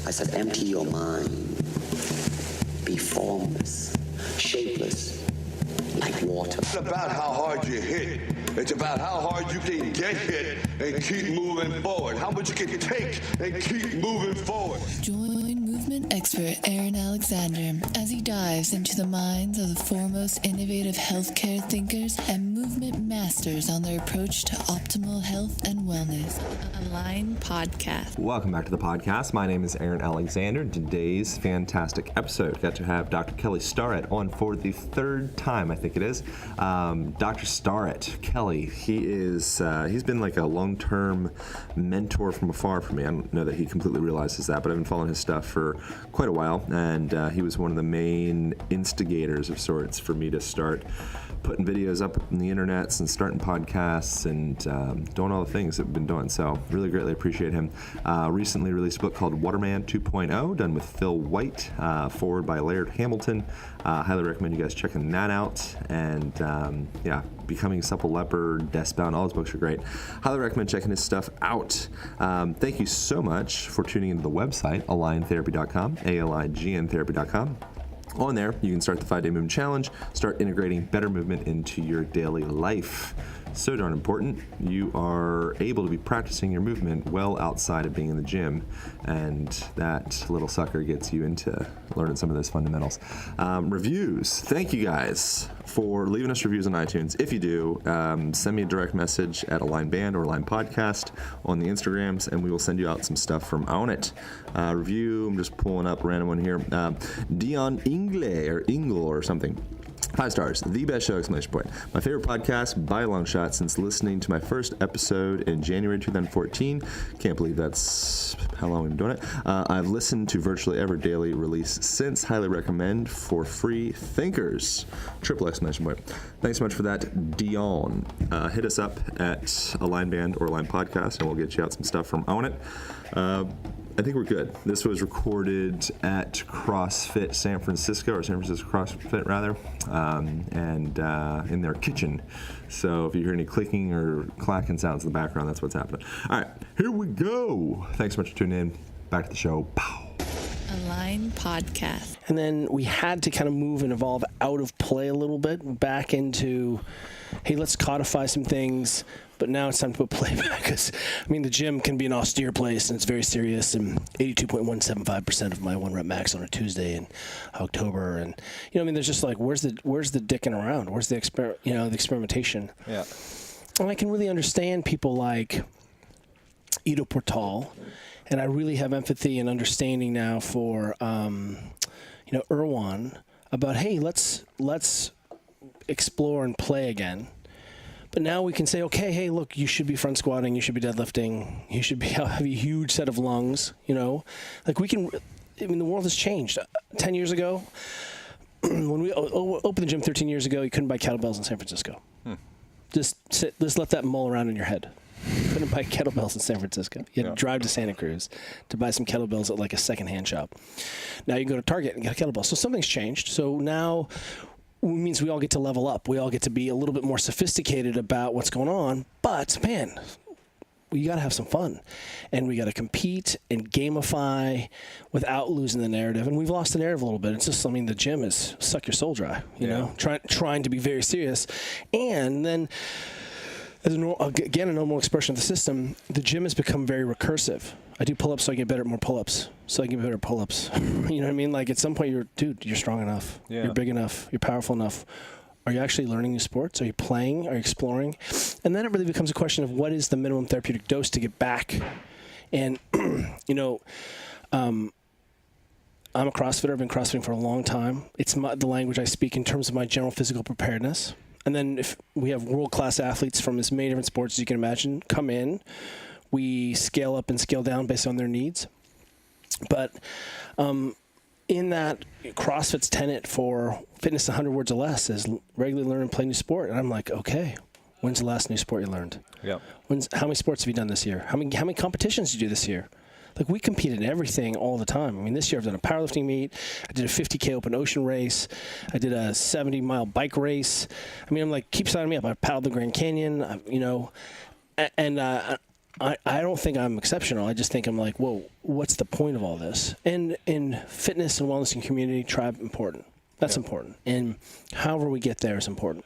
I said, empty your mind. Be formless, shapeless, like water. It's about how hard you hit. It's about how hard you can get hit and keep moving forward. How much you can take and keep moving forward. Join movement expert Aaron Alexander as he dives into the minds of the foremost innovative healthcare thinkers and movement masters on their approach to optimal health and wellness. Align Podcast. Welcome back to the podcast. My name is Aaron Alexander. Today's fantastic episode got to have Dr. Kelly Starrett on for the third time, I think it is. Dr. Starrett, Kelly, he's been like a long-term mentor from afar for me. I don't know that he completely realizes that, but I've been following his stuff for quite a while, and he was one of the main instigators of sorts for me to start putting videos up on the internets and starting podcasts and doing all the things that we've been doing. So really greatly appreciate him. Recently released a book called Waterman 2.0, done with Phil White, forward by Laird Hamilton. Highly recommend you guys checking that out. And Becoming Supple Leopard&nbsp, all his books are great. Highly recommend checking his stuff out. Thank you so much for tuning into the website, aligntherapy.com, ALIGN-therapy.com. On there, you can start the 5-day movement challenge, start integrating better movement into your daily life. So darn important. You are able to be practicing your movement well outside of being in the gym, and that little sucker gets you into learning some of those fundamentals. Reviews. Thank you guys for leaving us reviews on iTunes. If you do, send me a direct message at Align Band or Align Podcast on the Instagrams, and we will send you out some stuff from Own It. Review, I'm just pulling up a random one here. Dion Ingle or something. 5 stars. The best show, exclamation point. My favorite podcast by a long shot since listening to my first episode in January 2014. Can't believe that's how long we've been doing it. I've listened to virtually every daily release since. Highly recommend for free thinkers. Triple exclamation point. Thanks so much for that, Dion. Hit us up at Align Band or Align Podcast, and we'll get you out some stuff from Own It. I think we're good. This was recorded at CrossFit San Francisco, or San Francisco CrossFit rather, and in their kitchen. So if you hear any clicking or clacking sounds in the background, that's what's happening. All right, here we go. Thanks so much for tuning in. Back to the show. Pow. Align Podcast. And then we had to kind of move and evolve out of play a little bit, back into, hey, let's codify some things. But now it's time to put play back, because, I mean, the gym can be an austere place, and it's very serious, and 82.175% of my 1-rep max on a Tuesday in October, and, there's just like, where's the dicking around? Where's the the experimentation? Yeah. And I can really understand people like Ido Portal, and I really have empathy and understanding now for, Erwan about, hey, let's explore and play again. But now we can say, okay, hey, look, you should be front squatting, you should be deadlifting, you should have a huge set of lungs, Like the world has changed. 10 years ago, when we opened the gym 13 years ago, you couldn't buy kettlebells in San Francisco. Just let that mull around in your head. You couldn't buy kettlebells in San Francisco. You had to drive to Santa Cruz to buy some kettlebells at like a secondhand shop. Now you can go to Target and get a kettlebell. So something's changed. So now means we all get to level up. We all get to be a little bit more sophisticated about what's going on. But, man, we got to have some fun. And we got to compete and gamify without losing the narrative. And we've lost the narrative a little bit. It's just, the gym is suck your soul dry, you know, trying to be very serious. And then, as a normal expression of the system, the gym has become very recursive. I do pull-ups so I get better at more pull-ups. So I get better at pull-ups. You know what I mean? Like, at some point, you're strong enough. Yeah. You're big enough. You're powerful enough. Are you actually learning new sports? Are you playing? Are you exploring? And then it really becomes a question of what is the minimum therapeutic dose to get back. And, I'm a CrossFitter. I've been CrossFitting for a long time. It's the language I speak in terms of my general physical preparedness. And then if we have world-class athletes from as many different sports as you can imagine come in, we scale up and scale down based on their needs. But in that, CrossFit's tenet for fitness 100 words or less is regularly learn and play new sport. And I'm like, okay, when's the last new sport you learned? Yeah. How many sports have you done this year? How many competitions did you do this year? Like, we compete in everything all the time. I mean, this year I've done a powerlifting meet. I did a 50K open ocean race. I did a 70-mile bike race. I mean, I'm like, keep signing me up. I paddled the Grand Canyon, and I don't think I'm exceptional. I just think I'm like, whoa, what's the point of all this? And in fitness and wellness and community, tribe, important. That's important. And however we get there is important.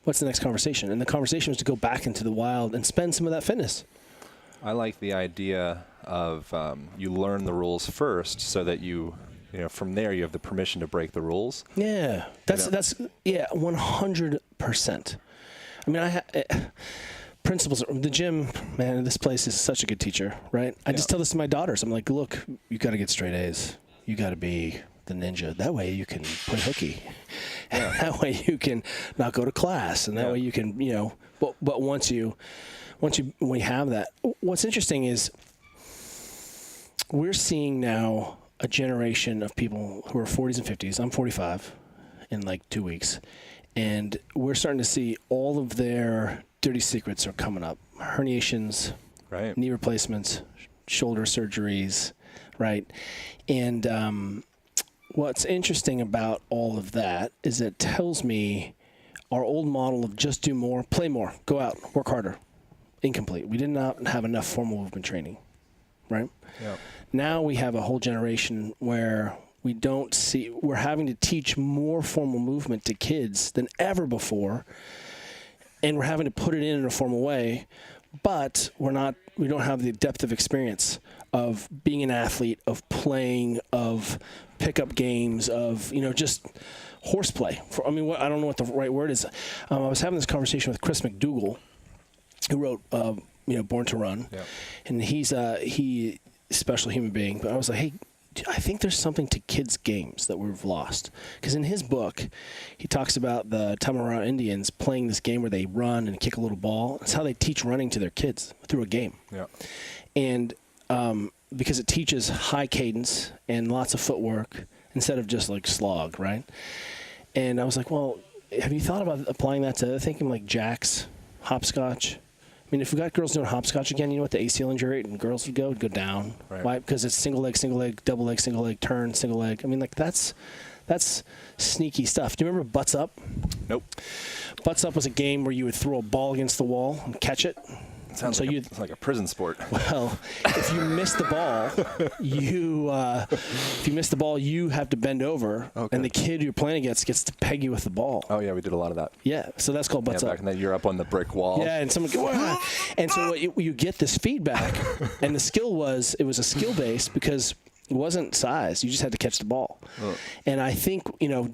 What's the next conversation? And the conversation is to go back into the wild and spend some of that fitness. I like the idea of you learn the rules first so that from there you have the permission to break the rules. Yeah, that's 100%. I mean, principles. The gym, man, this place is such a good teacher, right? I just tell this to my daughters. I'm like, look, you got to get straight A's. You got to be the ninja. That way you can play hooky. Yeah. That way you can not go to class, and that way you can, But once we have that, what's interesting is we're seeing now a generation of people who are 40s and 50s. I'm 45 in like 2 weeks. And we're starting to see all of their dirty secrets are coming up. Herniations, right? Knee replacements, shoulder surgeries, right? And what's interesting about all of that is it tells me our old model of just do more, play more, go out, work harder, incomplete. We did not have enough formal movement training, right? Yeah. Now we have a whole generation where we're having to teach more formal movement to kids than ever before, and we're having to put it in a formal way, but we don't have the depth of experience of being an athlete, of playing, of pickup games, of, just horseplay. I don't know what the right word is. I was having this conversation with Chris McDougall, who wrote, Born to Run, and he's a special human being, but I was like, hey, I think there's something to kids' games that we've lost. Because in his book, he talks about the Tamaraw Indians playing this game where they run and kick a little ball. It's how they teach running to their kids through a game. Yeah. And because it teaches high cadence and lots of footwork instead of just like slog, right? And I was like, well, have you thought about applying that to thinking like jacks, hopscotch? I mean, if we got girls doing hopscotch again, you know what the ACL injury rate and girls would go down. Right. Why? Because it's single leg, double leg, single leg, turn, single leg. I mean, like that's sneaky stuff. Do you remember Butts Up? Nope. Butts Up was a game where you would throw a ball against the wall and catch it. Sounds like a prison sport. Well, if you miss the ball, you have to bend over, and the kid you're playing against gets to peg you with the ball. Oh yeah, we did a lot of that. Yeah, so that's called Butts Up. Back in that, you're up on the brick wall. Yeah, and someone go, and so you get this feedback, and the skill was a skill based because it wasn't size. You just had to catch the ball. Oh. And I think,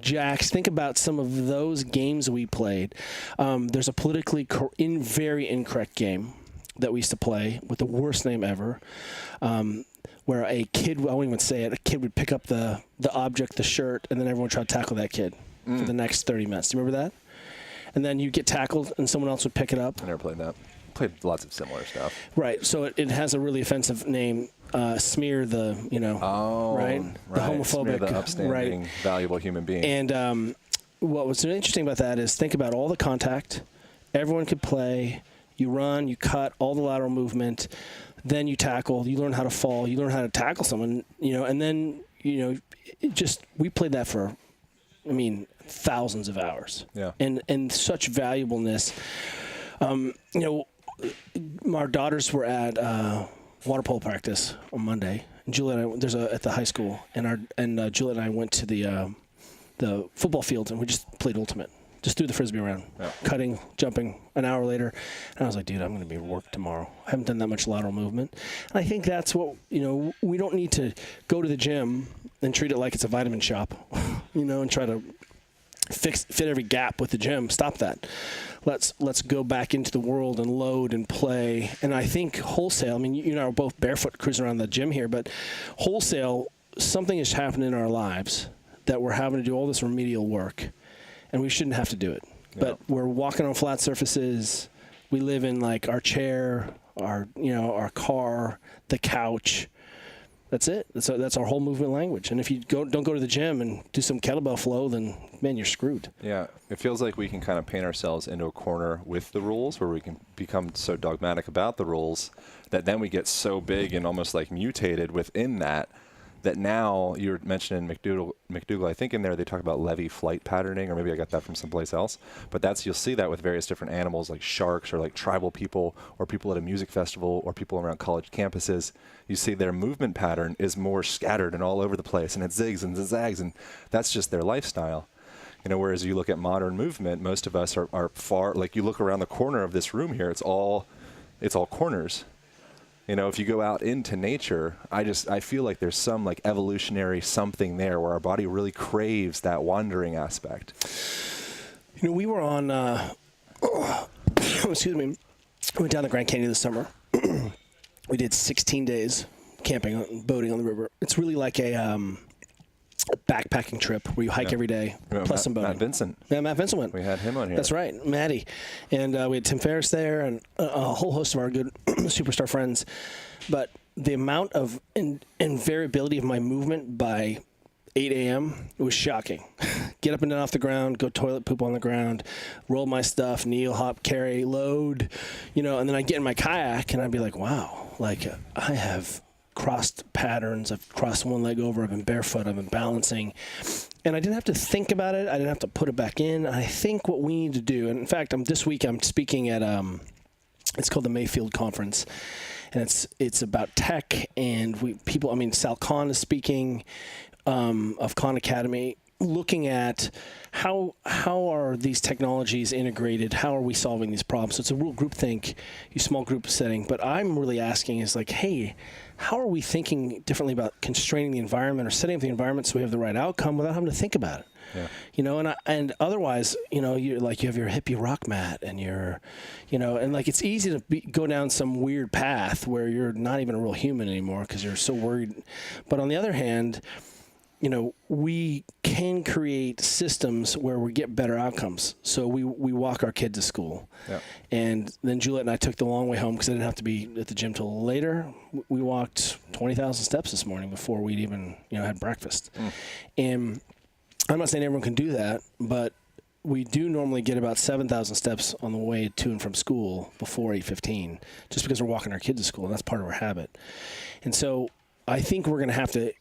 Jax, think about some of those games we played. There's a politically very incorrect game that we used to play with the worst name ever, where a kid, I won't even say it, a kid would pick up the object, the shirt, and then everyone would try to tackle that kid for the next 30 minutes. Do you remember that? And then you get tackled, and someone else would pick it up. I never played that. Played lots of similar stuff. Right. So it has a really offensive name. Smear the, right? The homophobic, Smear the upstanding, valuable human being. And what was interesting about that is think about all the contact. Everyone could play. You run, you cut, all the lateral movement. Then you tackle. You learn how to fall. You learn how to tackle someone, and then, we played that for, thousands of hours. Yeah. And such valuableness. Our daughters were at water polo practice on Monday. And Juliet and I, at the high school, and Juliet and I went to the football field, and we just played ultimate. Just threw the frisbee around, cutting, jumping. An hour later, and I was like, dude, I'm going to be at work tomorrow. I haven't done that much lateral movement. And I think that's what, we don't need to go to the gym and treat it like it's a vitamin shop, and try to fit every gap with the gym. Stop that. Let's go back into the world and load and play. And I think wholesale, you and I are both barefoot cruising around the gym here, but wholesale, something has happened in our lives that we're having to do all this remedial work. And we shouldn't have to do it. Yeah. But we're walking on flat surfaces. We live in like our chair, our car, the couch. That's it. That's our whole movement language. And if you don't go to the gym and do some kettlebell flow, then man, you're screwed. Yeah, it feels like we can kind of paint ourselves into a corner with the rules, where we can become so dogmatic about the rules that then we get so big and almost like mutated within that that now you're mentioning McDougall, I think in there they talk about levee flight patterning, or maybe I got that from someplace else, but you'll see that with various different animals like sharks or like tribal people or people at a music festival or people around college campuses. You see their movement pattern is more scattered and all over the place, and it zigs and zags, and that's just their lifestyle. Whereas you look at modern movement, most of us are far, like you look around the corner of this room here, it's all corners. If you go out into nature, I feel like there's some like evolutionary something there where our body really craves that wandering aspect. We were on, excuse me, we went down the Grand Canyon this summer. We did 16 days camping, boating on the river. It's really like a backpacking trip where you hike every day, plus some boating. Matt Vincent. Yeah, Matt Vincent went. We had him on here. That's right, Maddie. And we had Tim Ferris there and a whole host of our good superstar friends. But the amount of and variability of my movement by 8 a.m., it was shocking. Get up and down off the ground, go toilet poop on the ground, roll my stuff, kneel, hop, carry, load, and then I'd get in my kayak and I'd be like, wow, like I have crossed patterns. I've crossed one leg over. I've been barefoot. I've been balancing. And I didn't have to think about it. I didn't have to put it back in. I think what we need to do, and in fact, this week I'm speaking at, it's called the Mayfield Conference. And it's about tech and Sal Khan is speaking of Khan Academy, looking at how are these technologies integrated? How are we solving these problems? So it's a real groupthink, small group setting. But I'm really asking is like, hey, how are we thinking differently about constraining the environment or setting up the environment so we have the right outcome without having to think about it? Yeah. And otherwise, you're like, you have your hippie rock mat and and like it's easy to go down some weird path where you're not even a real human anymore because you're so worried. But on the other hand, we can create systems where we get better outcomes. So we walk our kid to school. Yeah. And then Juliet and I took the long way home because I didn't have to be at the gym till later. We walked 20,000 steps this morning before we'd even, had breakfast. And I'm not saying everyone can do that, but we do normally get about 7,000 steps on the way to and from school before 8:15, just because we're walking our kids to school, and that's part of our habit. And so I think we're going to have to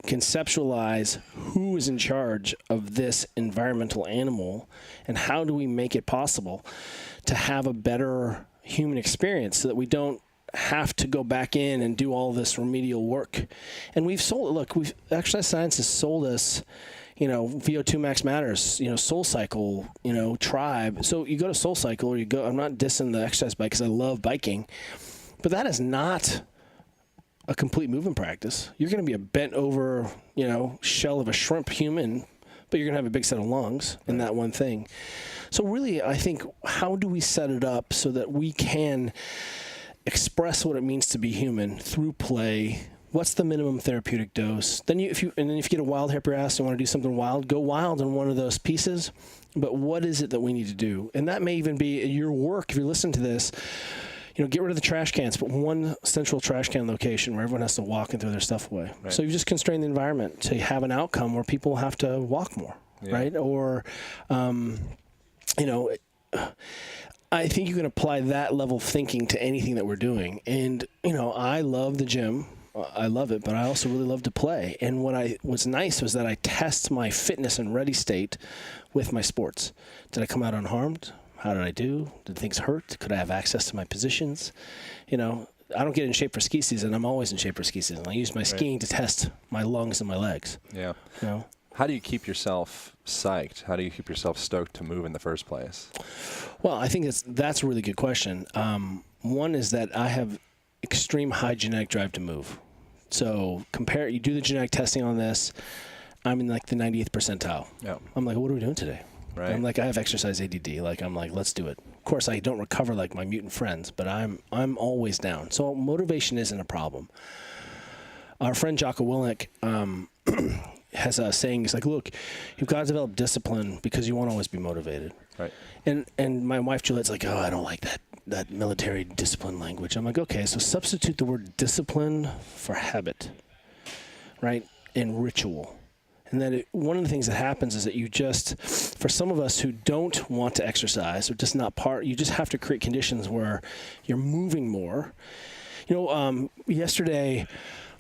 conceptualize who is in charge of this environmental animal and how do we make it possible to have a better human experience so that we don't have to go back in and do all this remedial work. And Exercise Science has sold us, VO2 Max Matters, Soul Cycle, Tribe. So you go to Soul Cycle or I'm not dissing the exercise bike because I love biking, but that is not a complete movement practice. You're going to be a bent over, shell of a shrimp human, but you're going to have a big set of lungs in that one thing. So really, I think, how do we set it up so that we can express what it means to be human through play? What's the minimum therapeutic dose? Then if you get a wild hair up your ass and want to do something wild, go wild on one of those pieces. But what is it that we need to do? And that may even be your work. If you're listening to this, get rid of the trash cans, put one central trash can location where everyone has to walk and throw their stuff away. Right. So you just constrain the environment to have an outcome where people have to walk more, right? Or, I think you can apply that level of thinking to anything that we're doing. And, I love the gym. I love it, but I also really love to play. And what's nice was that I test my fitness and ready state with my sports. Did I come out unharmed? How did I do? Did things hurt? Could I have access to my positions? I don't get in shape for ski season. I'm always in shape for ski season. I use my skiing to test my lungs and my legs. Yeah. How do you keep yourself psyched? How do you keep yourself stoked to move in the first place? Well, I think that's a really good question. One is that I have extreme high genetic drive to move. So you do the genetic testing on this, I'm in like the 98th percentile. Yeah. I'm like, what are we doing today? Right. I'm like, I have exercise ADD. I'm like, let's do it. Of course, I don't recover like my mutant friends, but I'm always down. So motivation isn't a problem. Our friend Jocko Willink has a saying. He's like, look, you've got to develop discipline because you won't always be motivated. Right. And my wife Juliet's like, oh, I don't like that military discipline language. I'm like, okay, so substitute the word discipline for habit, right, and ritual. And then one of the things that happens is that for some of us who don't want to exercise or just not you just have to create conditions where you're moving more. Yesterday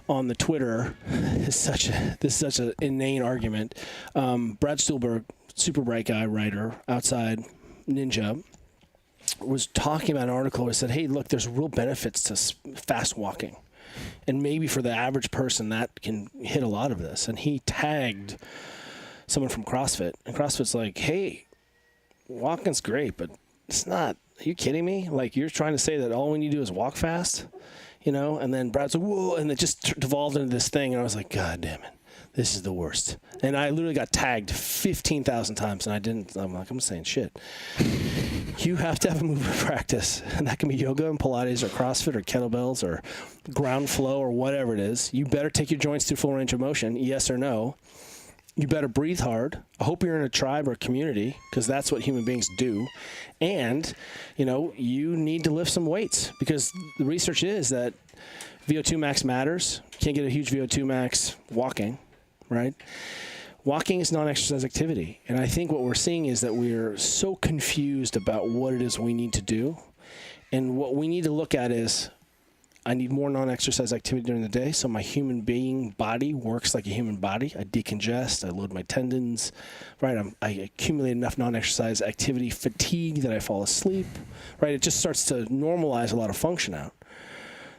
on the Twitter is such an inane argument. Brad Stuhlberg, super bright guy, writer, outside ninja, was talking about an article where he said, hey, look, there's real benefits to fast walking. And maybe for the average person that can hit a lot of this. And he tagged someone from CrossFit. And CrossFit's like, hey, walking's great, but it's not. Are you kidding me? Like, you're trying to say that all we need to do is walk fast? And then Brad's like, whoa, and it just devolved into this thing. And I was like, God damn it. This is the worst. And I literally got tagged 15,000 times, and I'm like, I'm saying shit. You have to have a movement practice, and that can be yoga and Pilates or CrossFit or kettlebells or ground flow or whatever it is. You better take your joints through full range of motion, yes or no. You better breathe hard. I hope you're in a tribe or a community, because that's what human beings do. And, you need to lift some weights, because the research is that VO2 max matters. You can't get a huge VO2 max walking, right? Walking is non-exercise activity. And I think what we're seeing is that we're so confused about what it is we need to do. And what we need to look at is, I need more non-exercise activity during the day, so my human being body works like a human body. I decongest, I load my tendons, right? I accumulate enough non-exercise activity fatigue that I fall asleep, right? It just starts to normalize a lot of function out.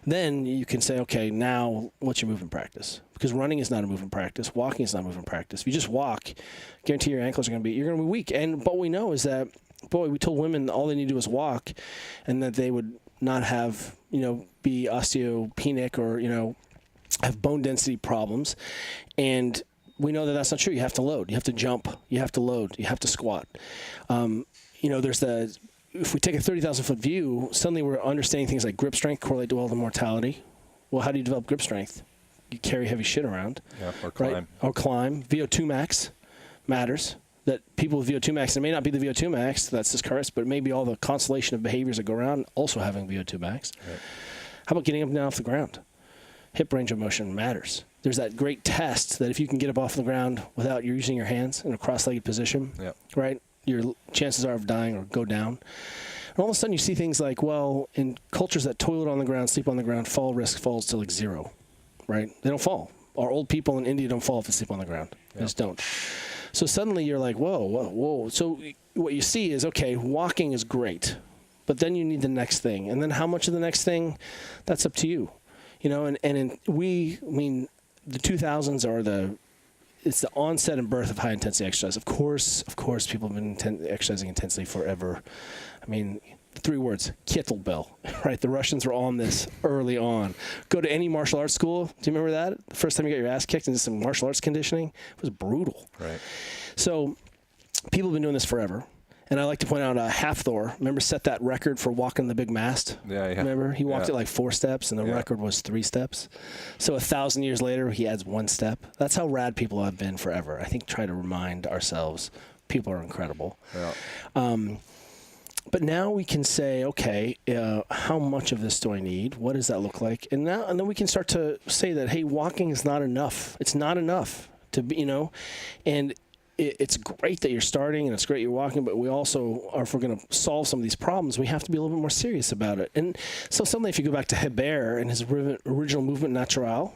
Then you can say, okay, now what's your movement practice? Because running is not a movement practice. Walking is not a movement practice. If you just walk, guarantee your ankles are going to be weak. And what we know is that, we told women all they need to do is walk, and that they would not have, be osteopenic or, have bone density problems. And we know that that's not true. You have to load. You have to jump. You have to load. You have to squat. If we take a 30,000-foot view, suddenly we're understanding things like grip strength correlate to mortality. Well, how do you develop grip strength? You carry heavy shit around. Yeah, or climb. Right? Or climb. VO2 max matters. That people with VO2 max, it may not be the VO2 max that's discouraged, but maybe all the constellation of behaviors that go around also having VO2 max. Right. How about getting up and down off the ground? Hip range of motion matters. There's that great test that if you can get up off the ground without you using your hands in a cross-legged position, right, your chances are of dying or go down. And all of a sudden you see things like, well, in cultures that toilet on the ground, sleep on the ground, fall risk falls to like 0, right? They don't fall. Our old people in India don't fall if they sleep on the ground. They just don't. So suddenly you're like, whoa. So what you see is, okay, walking is great, but then you need the next thing. And then how much of the next thing, that's up to you. The 2000s are it's the onset and birth of high intensity exercise. Of course, people have been exercising intensely forever. The 3 words, kettlebell, right? The Russians were on this early on. Go to any martial arts school. Do you remember that? The first time you got your ass kicked into some martial arts conditioning? It was brutal. Right. So people have been doing this forever. And I like to point out Halfthor, remember, set that record for walking the big mast? Yeah. Remember? He walked it like 4 steps, and the record was 3 steps. So 1,000 years later, he adds 1 step. That's how rad people have been forever. I think try to remind ourselves people are incredible. Yeah. But now we can say, okay, how much of this do I need? What does that look like? And then we can start to say that, hey, walking is not enough. It's not enough to be, and it's great that you're starting and it's great you're walking, but we also, if we're going to solve some of these problems, we have to be a little bit more serious about it. And so suddenly if you go back to Hebert and his original movement natural,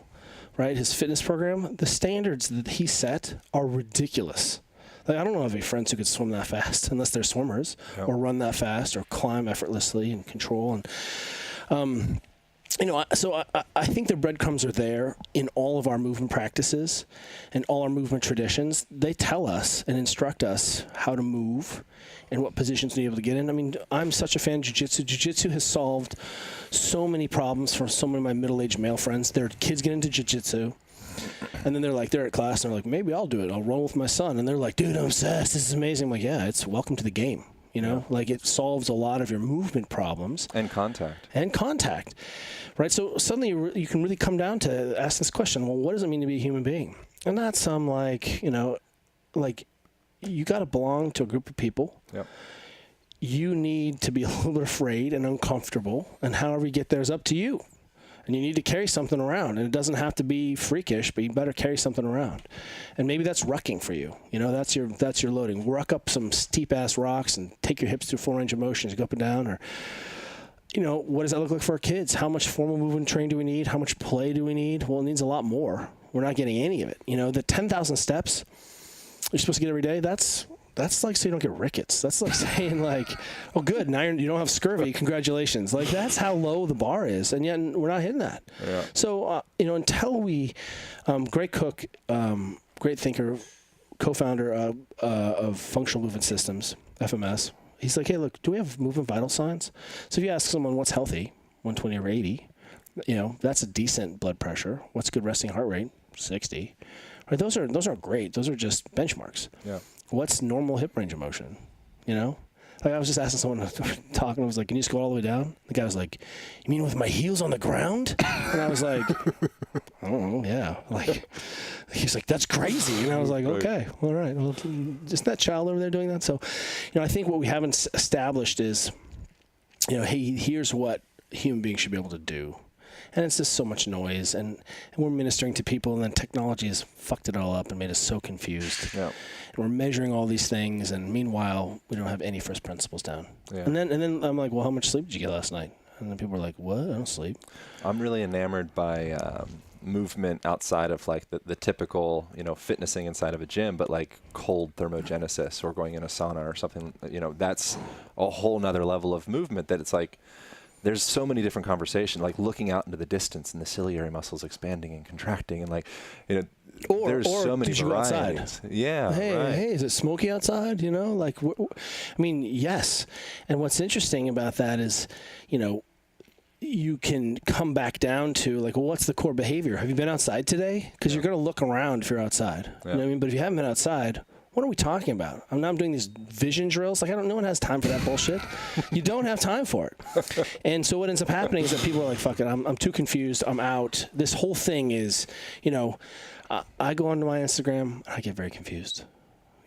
right, his fitness program, the standards that he set are ridiculous. Like, I don't know of any friends who could swim that fast unless they're swimmers, or run that fast, or climb effortlessly and control. And so I think the breadcrumbs are there in all of our movement practices and all our movement traditions. They tell us and instruct us how to move and what positions to be able to get in. I'm such a fan of jiu-jitsu. Jiu-jitsu has solved so many problems for so many of my middle-aged male friends. Their kids get into jiu-jitsu. And then they're at class and they're like, maybe I'll do it. I'll roll with my son. And they're like, dude, I'm obsessed. This is amazing. I'm like, yeah, it's welcome to the game. Like it solves a lot of your movement problems. And contact. Right? So suddenly you can really come down to ask this question, well, what does it mean to be a human being? And not some you got to belong to a group of people. Yep. You need to be a little bit afraid and uncomfortable. And however you get there is up to you. And you need to carry something around. And it doesn't have to be freakish, but you better carry something around. And maybe that's rucking for you. That's your loading. Ruck up some steep-ass rocks and take your hips through full range of motion as you go up and down. Or what does that look like for our kids? How much formal movement training do we need? How much play do we need? Well, it needs a lot more. We're not getting any of it. The 10,000 steps you're supposed to get every day, that's like so you don't get rickets. That's like saying like, oh, good, now you don't have scurvy. Congratulations. Like that's how low the bar is, and yet we're not hitting that. Yeah. So until we, great cook, great thinker, co-founder of Functional Movement Systems, FMS. He's like, hey, look, do we have movement vital signs? So if you ask someone what's healthy, 120 or 80, that's a decent blood pressure. What's good resting heart rate? 60. Right? Those aren't great. Those are just benchmarks. Yeah. What's normal hip range of motion? Like I was just asking someone talking. I was like, can you squat all the way down? The guy was like, you mean with my heels on the ground? And I was like, I don't know. Yeah. Like, he's like, that's crazy. And I was like, okay, all right. Well, just that child over there doing that. So, I think what we haven't established is, hey, here's what human beings should be able to do. And it's just so much noise, and we're ministering to people, and then technology has fucked it all up and made us so confused. Yeah. And we're measuring all these things, and meanwhile, we don't have any first principles down. Yeah. And then I'm like, well, how much sleep did you get last night? And then people are like, what? I don't sleep. I'm really enamored by movement outside of like the typical, fitnessing inside of a gym, but like cold thermogenesis or going in a sauna or something, that's a whole nother level of movement that it's like, there's so many different conversations, like looking out into the distance and the ciliary muscles expanding and contracting, and like, there's so many varieties. Outside? Yeah. Hey, is it smoky outside? Like, yes. And what's interesting about that is, you can come back down to like, well, what's the core behavior? Have you been outside today? Because you're going to look around if you're outside. Yeah. You know what I mean? But if you haven't been outside, what are we talking about? I'm doing these vision drills. Like, no one has time for that bullshit. You don't have time for it. And so what ends up happening is that people are like, fuck it, I'm too confused. I'm out. This whole thing is, I go onto my Instagram and I get very confused,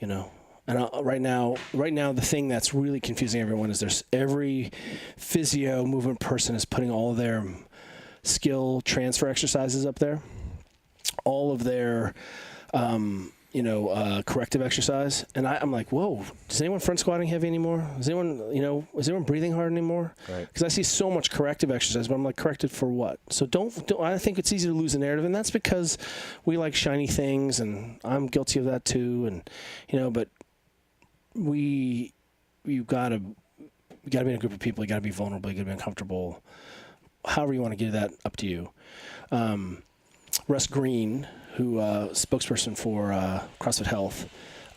And right now, the thing that's really confusing everyone is there's every physio movement person is putting all their skill transfer exercises up there, all of their, corrective exercise. And I'm like, whoa, is anyone front squatting heavy anymore? Is anyone breathing hard anymore? Because I see so much corrective exercise, but I'm like, corrected for what? So don't, I think it's easy to lose the narrative. And that's because we like shiny things, and I'm guilty of that too. And, but you gotta be in a group of people. You gotta be vulnerable. You gotta be uncomfortable. However you want to get that, up to you. Russ Green, who spokesperson for CrossFit Health,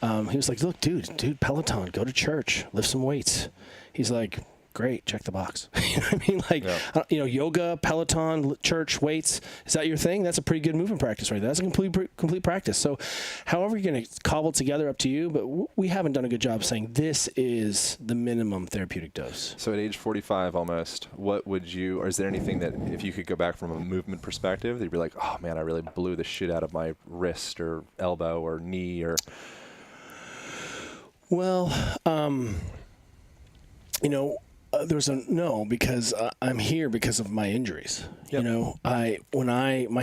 he was like, look, dude, Peloton, go to church, lift some weights. He's like, great, check the box. You know what I mean? Like, yoga, Peloton, church, weights. Is that your thing? That's a pretty good movement practice right there. That's a complete practice. So however you're going to cobble together, up to you, but we haven't done a good job saying this is the minimum therapeutic dose. So at age 45 almost, what would you, or is there anything that if you could go back from a movement perspective, that you'd be like, oh man, I really blew the shit out of my wrist or elbow or knee or... Well, there's a no, because I'm here because of my injuries. Yep. My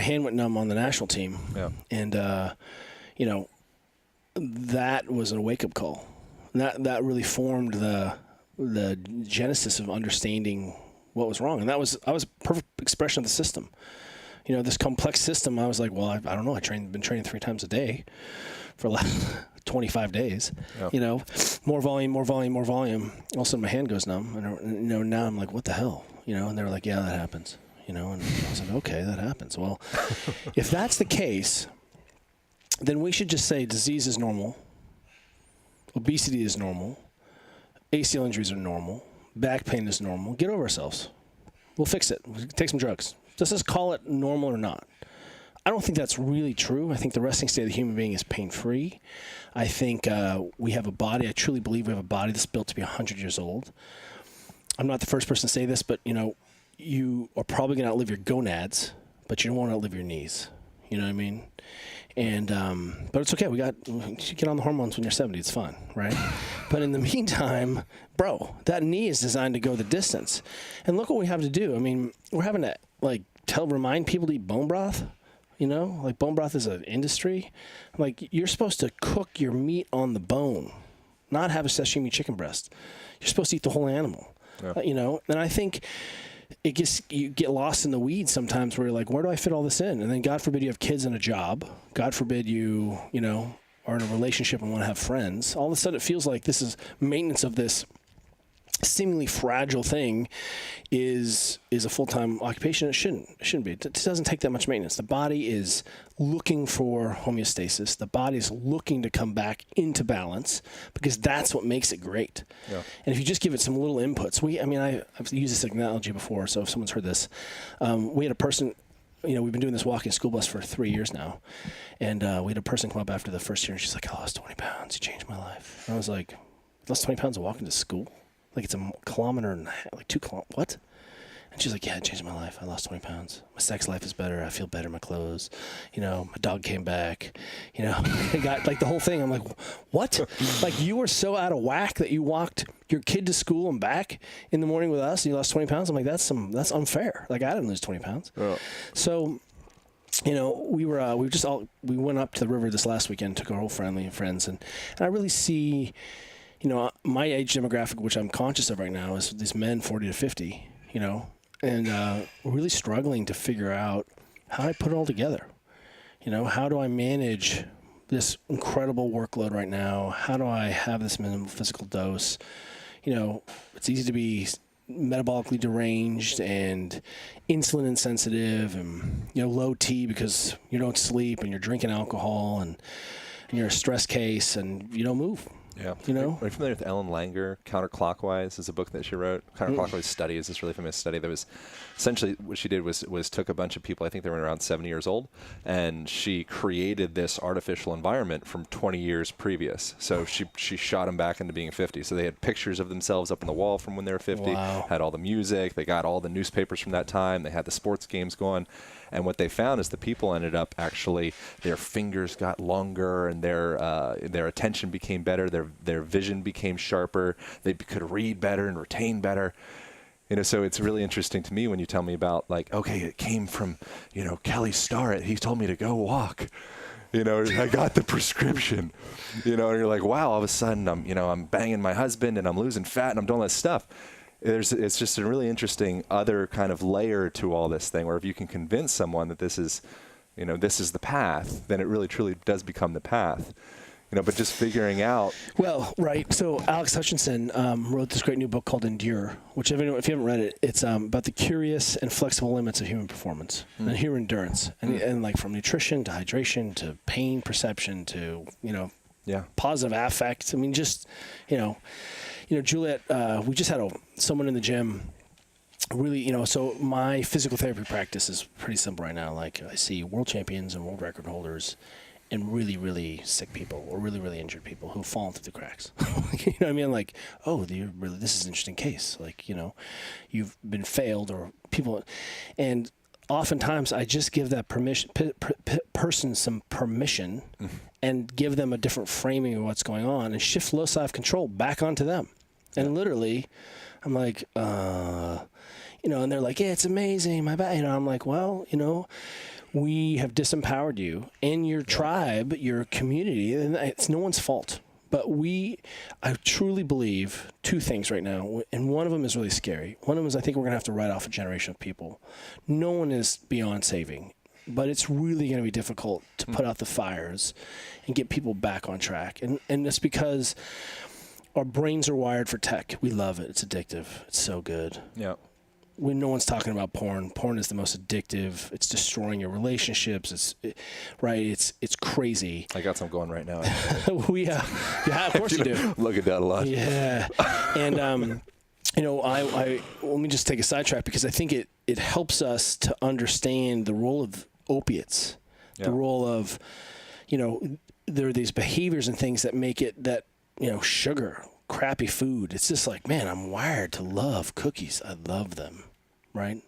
hand went numb on the national team, and that was a wake up call. That really formed the genesis of understanding what was wrong, and I was a perfect expression of the system. This complex system. I was like, well, I don't know. Been training 3 times a day for 25 days, more volume. All of a sudden my hand goes numb, and now I'm like, what the hell, and they were like, yeah, that happens, and I was like, okay, that happens. Well, if that's the case, then we should just say disease is normal, obesity is normal, ACL injuries are normal, back pain is normal. Get over ourselves. We'll fix it. We'll take some drugs. Just call it normal or not. I don't think that's really true. I think the resting state of the human being is pain-free. I think we have a body. I truly believe we have a body that's built to be 100 years old. I'm not the first person to say this, but, you are probably going to outlive your gonads, but you don't want to outlive your knees. You know what I mean? And but it's okay. You should get on the hormones when you're 70. It's fine, right? But in the meantime, bro, that knee is designed to go the distance. And look what we have to do. I mean, we're having to, remind people to eat bone broth. Bone broth is an industry. You're supposed to cook your meat on the bone, not have a sashimi chicken breast. You're supposed to eat the whole animal. And I think you get lost in the weeds sometimes where you're like, where do I fit all this in? And then God forbid you have kids and a job. God forbid you are in a relationship and want to have friends. All of a sudden it feels like this is maintenance of this seemingly fragile thing is a full-time occupation. It shouldn't be. It doesn't take that much maintenance. The body is looking for homeostasis. The body is looking to come back into balance because that's what makes it great. Yeah. And if you just give it some little inputs, I've used this analogy before, so if someone's heard this, we had a person, we've been doing this walking school bus for 3 years now, and we had a person come up after the first year, and she's like, I lost 20 pounds. You changed my life. And I was like, lost 20 pounds of walking to school? Like it's a kilometer and a half, like 2 kilometers. What? And she's like, yeah, it changed my life. I lost 20 pounds. My sex life is better. I feel better in my clothes. My dog came back. I got like the whole thing. I'm like, what? Like you were so out of whack that you walked your kid to school and back in the morning with us and you lost 20 pounds? I'm like, that's unfair. Like I didn't lose 20 pounds. Oh. So, we went up to the river this last weekend, took our whole family and friends, and I really see, my age demographic, which I'm conscious of right now, is these men 40 to 50, and we're really struggling to figure out how I put it all together. How do I manage this incredible workload right now? How do I have this minimal physical dose? It's easy to be metabolically deranged and insulin insensitive and, low T because you don't sleep and you're drinking alcohol and you're a stress case and you don't move. Yeah. Are you familiar with Ellen Langer? Counterclockwise is a book that she wrote. Counterclockwise Study is this really famous study that was essentially what she did was took a bunch of people, I think they were around 70 years old, and she created this artificial environment from 20 years previous. So she shot them back into being 50. So they had pictures of themselves up on the wall from when they were 50, had all the music, they got all the newspapers from that time, they had the sports games going. And what they found is the people ended up actually, their fingers got longer and their attention became better, their vision became sharper, they could read better and retain better. So it's really interesting to me when you tell me about like, okay, it came from, Kelly Starrett, he told me to go walk. I got the prescription, and you're like, wow, all of a sudden I'm banging my husband and I'm losing fat and I'm doing all this stuff. It's just a really interesting other kind of layer to all this thing, where if you can convince someone that this is the path, then it really truly does become the path. But just figuring out. Well, right. So Alex Hutchinson wrote this great new book called Endure, which if you haven't read it, it's about the curious and flexible limits of human performance and human endurance, and like from nutrition to hydration to pain perception to positive affect. I mean, just Juliet, we just had someone in the gym. Really, so my physical therapy practice is pretty simple right now. Like I see world champions and world record holders and really, really sick people or really, really injured people who've fallen through the cracks. You know what I mean? Like, oh, this is an interesting case. Like, you've been failed or people. And oftentimes I just give that person some permission and give them a different framing of what's going on and shift loci of control back onto them. And literally, I'm like, and they're like, yeah, it's amazing. My bad. I'm like, well, we have disempowered you and your tribe, your community, and it's no one's fault. But I truly believe two things right now, and one of them is really scary. One of them is I think we're going to have to write off a generation of people. No one is beyond saving, but it's really going to be difficult to put out the fires and get people back on track. And it's because our brains are wired for tech. We love it. It's addictive. It's so good. Yeah. When no one's talking about porn is the most addictive. It's destroying your relationships. It's crazy. I got some going right now. Yeah, of course you do. Look at that a lot. Yeah, and I let me just take a sidetrack because I think it helps us to understand the role of opiates, the role of, there are these behaviors and things that make it that sugar, crappy food. It's just like, man, I'm wired to love cookies. I love them, right?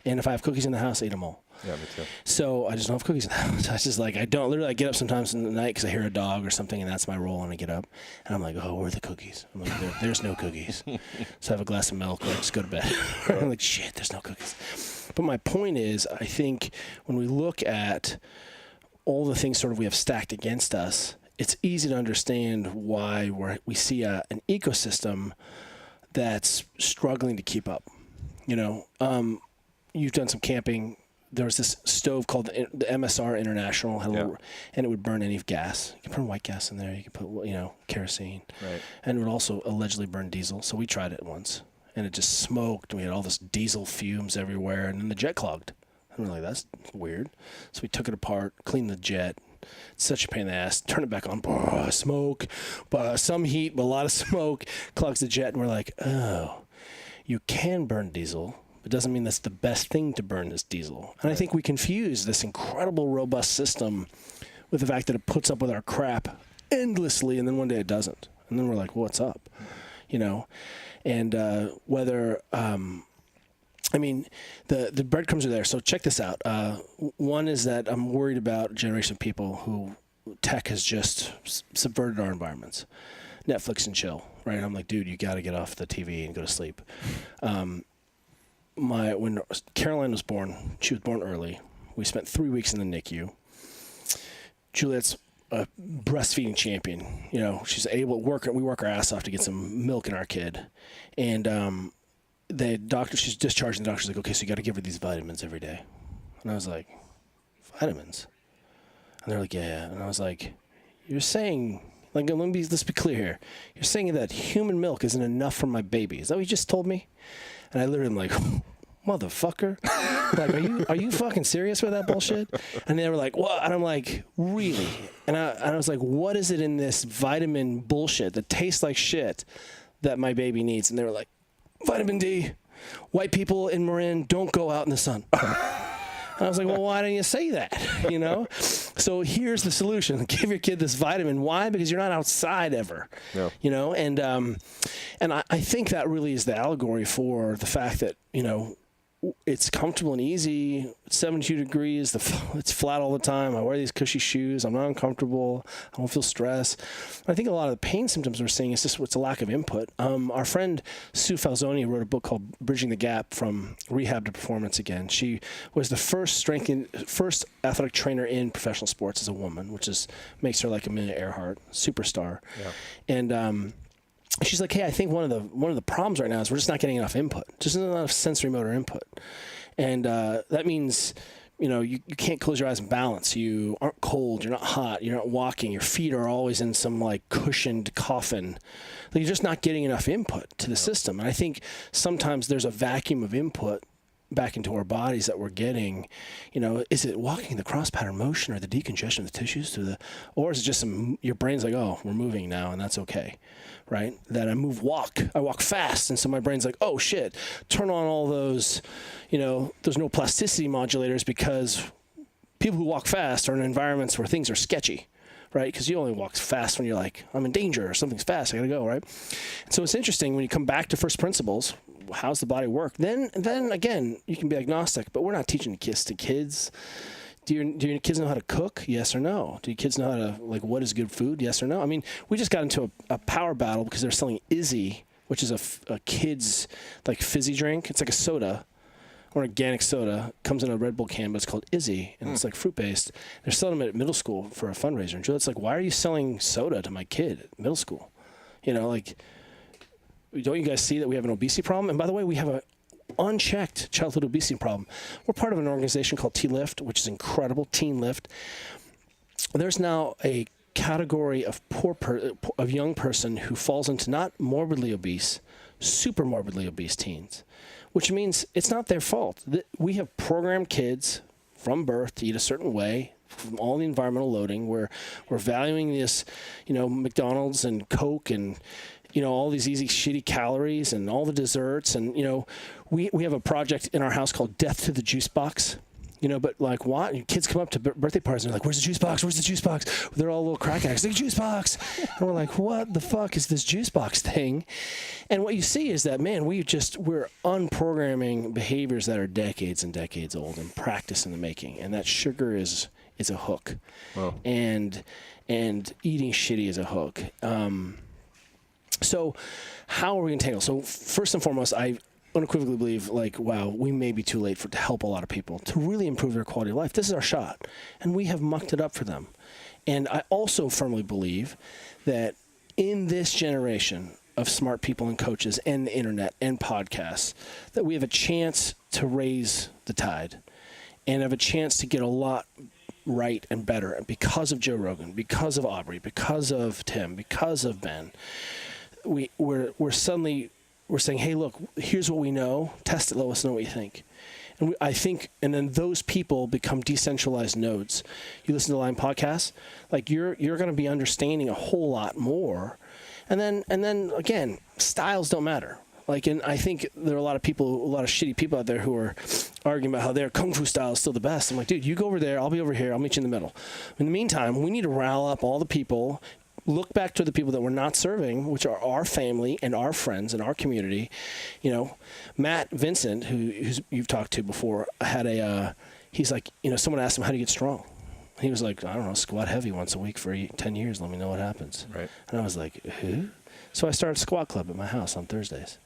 And if I have cookies in the house, I eat them all. Yeah, me too. So I just don't have cookies in the house. I just I get up sometimes in the night because I hear a dog or something, and that's my role. And I get up, and I'm like, oh, where are the cookies? I'm like, there's no cookies. So I have a glass of milk, or I just go to bed. I'm like, shit, there's no cookies. But my point is, I think when we look at all the things we have stacked against us, it's easy to understand why we see an ecosystem that's struggling to keep up. You've done some camping. There was this stove called the MSR International, and it would burn any gas. You can put white gas in there. You can put, kerosene. Right. And it would also allegedly burn diesel. So we tried it once, and it just smoked. We had all this diesel fumes everywhere, and then the jet clogged. And we're like, that's weird. So we took it apart, cleaned the jet. It's such a pain in the ass. Turn it back on. Smoke, some heat, but a lot of smoke. Clogs the jet, and we're like, oh, you can burn diesel. It doesn't mean that's the best thing to burn this diesel. And I think we confuse this incredible, robust system with the fact that it puts up with our crap endlessly, and then one day it doesn't. And then we're like, well, what's up? And whether, the breadcrumbs are there. So check this out. One is that I'm worried about a generation of people who tech has just subverted our environments. Netflix and chill, right? I'm like, dude, you got to get off the TV and go to sleep. When Caroline was born, she was born early. We spent 3 weeks in the NICU. Juliet's a breastfeeding champion. She's able to work. We work our ass off to get some milk in our kid. And she's discharged, and the doctor's like, okay, so you got to give her these vitamins every day. And I was like, vitamins? And they're like, yeah. And I was like, you're saying, let's be clear here. You're saying that human milk isn't enough for my baby. Is that what you just told me? And I literally am like, motherfucker. Like, are you fucking serious with that bullshit? And they were like, what? And I'm like, really? And I was like, what is it in this vitamin bullshit that tastes like shit that my baby needs? And they were like, vitamin D. White people in Marin don't go out in the sun. And I was like, well, why didn't you say that? So here's the solution. Give your kid this vitamin. Why? Because you're not outside ever. No. And I think that really is the allegory for the fact that, it's comfortable and easy. It's 72 degrees. It's flat all the time. I wear these cushy shoes. I'm not uncomfortable. I don't feel stress. I think a lot of the pain symptoms we're seeing is just it's a lack of input. Our friend Sue Falzoni wrote a book called Bridging the Gap from Rehab to Performance Again. She was the first athletic trainer in professional sports as a woman, which makes her like Amelia Earhart, superstar. Yeah. And she's like, hey, I think one of the problems right now is we're just not getting enough input. Just not enough sensory motor input. And that means, you can't close your eyes and balance. You aren't cold. You're not hot. You're not walking. Your feet are always in some cushioned coffin. You're just not getting enough input to the system. And I think sometimes there's a vacuum of input back into our bodies that we're getting. Is it walking the cross pattern motion or the decongestion of the tissues or is it just your brain's like, oh, we're moving now and that's okay, right? That I walk fast, and so my brain's like, oh shit, turn on all those, those neuroplasticity modulators, because people who walk fast are in environments where things are sketchy, right? Because you only walk fast when you're like, I'm in danger or something's fast, I gotta go, right? And so it's interesting when you come back to first principles. How's the body work? Then again, you can be agnostic, but we're not teaching kids to kids. Do your kids know how to cook? Yes or no? Do your kids know how to, what is good food? Yes or no? I mean, we just got into a power battle because they're selling Izzy, which is a kid's, fizzy drink. It's like a soda, or organic soda. Comes in a Red Bull can, but it's called Izzy, and it's fruit-based. They're selling them at middle school for a fundraiser. And Juliet's like, why are you selling soda to my kid at middle school? Don't you guys see that we have an obesity problem? And by the way, we have an unchecked childhood obesity problem. We're part of an organization called T-Lift, which is incredible, Teen Lift. There's now a category of of young person who falls into not morbidly obese, super morbidly obese teens, which means it's not their fault. We have programmed kids from birth to eat a certain way, from all the environmental loading. We're valuing this, McDonald's and Coke and all these easy, shitty calories and all the desserts. And, we have a project in our house called Death to the Juice Box. But what? Kids come up to birthday parties and they're like, where's the juice box? Where's the juice box? They're all little crack addicts. Like, juice box. And we're like, what the fuck is this juice box thing? And what you see is that, man, we're unprogramming behaviors that are decades and decades old and practice in the making. And that sugar is a hook. Wow. And eating shitty is a hook. So how are we going to tackle? So first and foremost, I unequivocally believe, wow, we may be too late to help a lot of people to really improve their quality of life. This is our shot, and we have mucked it up for them. And I also firmly believe that in this generation, of smart people and coaches and the internet and podcasts that we have a chance to raise the tide and have a chance to get a lot right and better because of Joe Rogan, because of Aubrey, because of Tim, because of Ben. We're saying, hey, look, here's what we know. Test it. Let us know what you think. And I think, and then those people become decentralized nodes. You listen to Line podcasts, like you're going to be understanding a whole lot more. And then again, styles don't matter. Like, and I think there are a lot of shitty people out there who are arguing about how their Kung Fu style is still the best. I'm like, dude, you go over there, I'll be over here, I'll meet you in the middle. In the meantime, we need to rile up all the people, look back to the people that we're not serving, which are our family and our friends and our community. You know, Matt Vincent, who's you've talked to before, had he's like, you know, someone asked him, how do you get strong? He was like, I don't know, squat heavy once a week for 10 years. Let me know what happens. Right. And I was like, who? So I started a squat club at my house on Thursdays.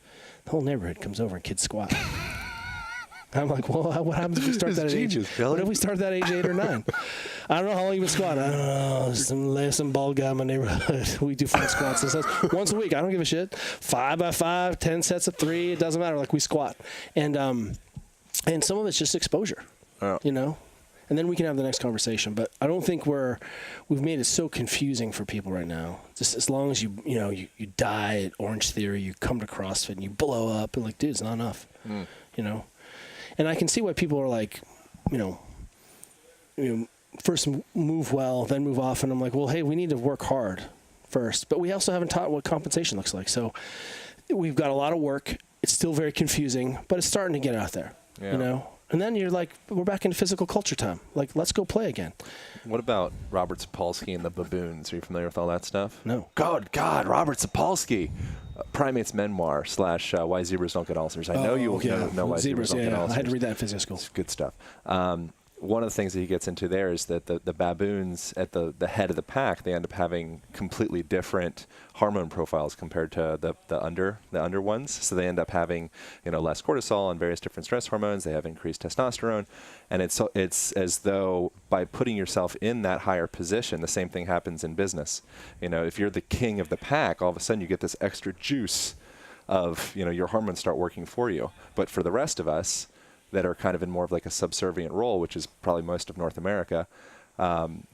The whole neighborhood comes over and kids squat. I'm like, well, what happens if we start that at age? What if we start that at age 8 or 9? I don't know how long you been squat. I don't know. Some bald guy in my neighborhood. We do front squats and stuff once a week. I don't give a shit. 5 by 5, 10 sets of 3. It doesn't matter. Like, we squat, and some of it's just exposure. Oh. You know. And then we can have the next conversation. But I don't think we've made it so confusing for people right now. Just as long as you die at Orange Theory, you come to CrossFit and you blow up, and like, dude, it's not enough. You know. And I can see why people are like, you know, first move well, then move off. And I'm like, well, hey, we need to work hard first. But we also haven't taught what compensation looks like. So we've got a lot of work. It's still very confusing, but it's starting to get out there, you know. And then you're like, we're back into physical culture time. Like, let's go play again. What about Robert Sapolsky and the baboons? Are you familiar with all that stuff? No. God, Robert Sapolsky. Primate's Memoir / Why Zebras Don't Get Ulcers. I know you will know Why Zebras Don't Get Ulcers. I had to read that in physio school. It's good stuff. One of the things that he gets into there is that the baboons at the head of the pack, they end up having completely different hormone profiles compared to the under ones. So they end up having, you know, less cortisol and various different stress hormones. They have increased testosterone, and it's as though by putting yourself in that higher position, the same thing happens in business. You know, if you're the king of the pack, all of a sudden you get this extra juice of, you know, your hormones start working for you. But for the rest of us that are kind of in more of like a subservient role, which is probably most of North America,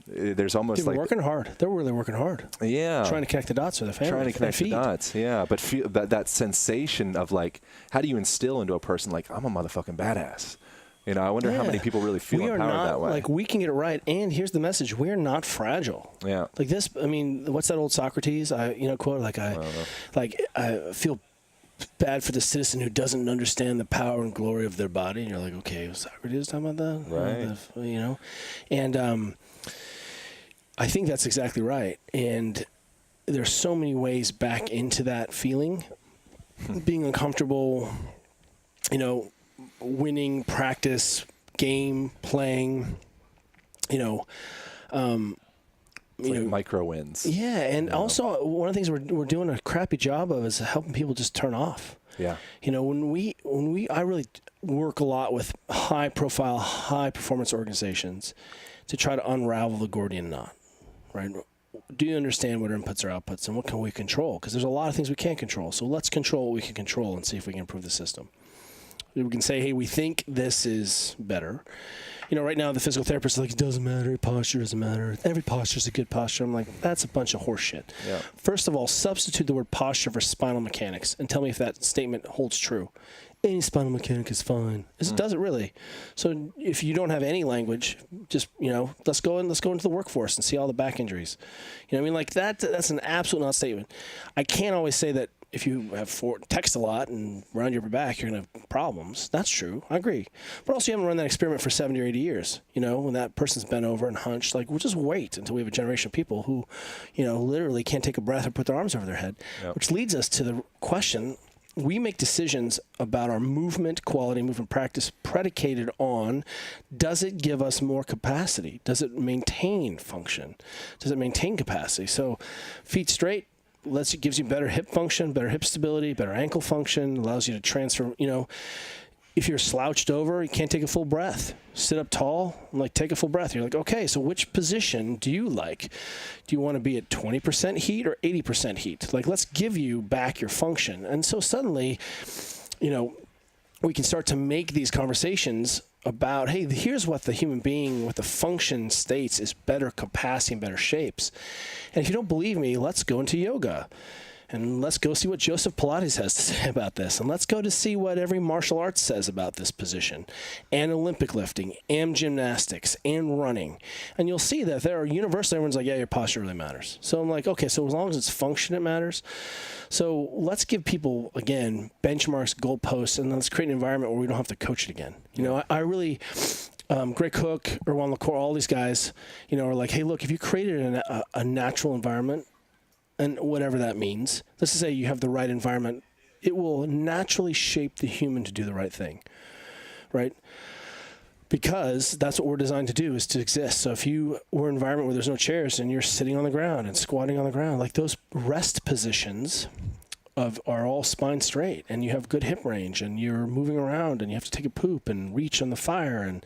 there's almost like working hard. They're really working hard. Yeah, trying to connect the dots with their family. Trying to connect the dots. Yeah, but feel that sensation of like, how do you instill into a person like, I'm a motherfucking badass? You know, I wonder how many people really feel empowered that way. Like, we can get it right, and here's the message: we're not fragile. Yeah. Like this. I mean, what's that old Socrates? Quote. Like I feel bad for the citizen who doesn't understand the power and glory of their body. And you're like, okay, Socrates talking about that? Right. You know? And I think that's exactly right. And there's so many ways back into that feeling. Being uncomfortable, you know, winning, practice, game, playing, you know, like micro wins. Yeah, and also one of the things we're doing a crappy job of is helping people just turn off. Yeah. You know, I really work a lot with high profile, high performance organizations to try to unravel the Gordian knot, right? Do you understand what our inputs are outputs and what can we control? Because there's a lot of things we can't control. So let's control what we can control and see if we can improve the system. We can say, hey, we think this is better. You know, right now the physical therapist is like, it doesn't matter, posture doesn't matter. Every posture is a good posture. I'm like, that's a bunch of horse shit. Yeah. First of all, substitute the word posture for spinal mechanics and tell me if that statement holds true. Any spinal mechanic is fine. Does it really? So if you don't have any language, just, you know, let's go into the workforce and see all the back injuries. You know what I mean? Like that's an absolute non-statement. I can't always say that if you have text a lot and around your back, you're going to have problems. That's true. I agree. But also, you haven't run that experiment for 70 or 80 years. You know, when that person's bent over and hunched, like, we'll just wait until we have a generation of people who, you know, literally can't take a breath or put their arms over their head, which leads us to the question. We make decisions about our movement quality, movement practice predicated on, does it give us more capacity? Does it maintain function? Does it maintain capacity? So feet straight, gives you better hip function, better hip stability, better ankle function, allows you to transfer, you know. if you're slouched over, you can't take a full breath. Sit up tall, like take a full breath. You're like, okay, so which position do you like? Do you want to be at 20% heat or 80% heat? Like, let's give you back your function. And so suddenly, you know, we can start to make these conversations about, hey, here's what the human being with the function states is better capacity and better shapes. And if you don't believe me, let's go into yoga. And let's go see what Joseph Pilates has to say about this. And let's go to see what every martial arts says about this position. And Olympic lifting, and gymnastics, and running. And you'll see that there are universally, everyone's like, yeah, your posture really matters. So I'm like, okay, so as long as it's function, it matters. So let's give people, again, benchmarks, goalposts, and let's create an environment where we don't have to coach it again. You know, I really... Greg Cook, Erwan LaCour, all these guys, you know, are like, hey, look, if you created a natural environment, and whatever that means, let's just say you have the right environment, it will naturally shape the human to do the right thing, right? Because that's what we're designed to do, is to exist. So if you were in an environment where there's no chairs and you're sitting on the ground and squatting on the ground, like those rest positions are all spine straight, and you have good hip range, and you're moving around, and you have to take a poop and reach on the fire, and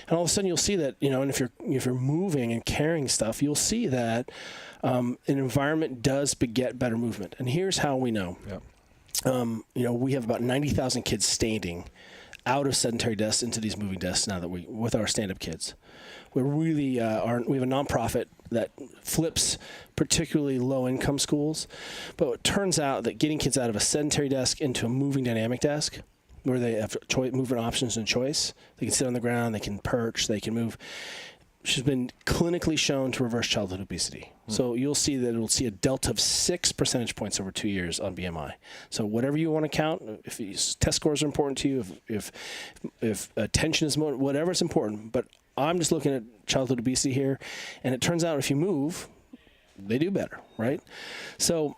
all of a sudden you'll see that, you know, and if you're moving and carrying stuff, you'll see that an environment does beget better movement. And here's how we know. You know, we have about 90,000 kids standing out of sedentary desks into these moving desks now that with our stand-up kids. We really we have a nonprofit that flips particularly low-income schools, but it turns out that getting kids out of a sedentary desk into a moving dynamic desk, where they have movement options and choice, they can sit on the ground, they can perch, they can move, which has been clinically shown to reverse childhood obesity. So you'll see that it'll see a delta of 6 percentage points over 2 years on BMI. So whatever you want to count, if test scores are important to you, if attention is more, whatever is important, but I'm just looking at childhood obesity here, and it turns out if you move, they do better, right? So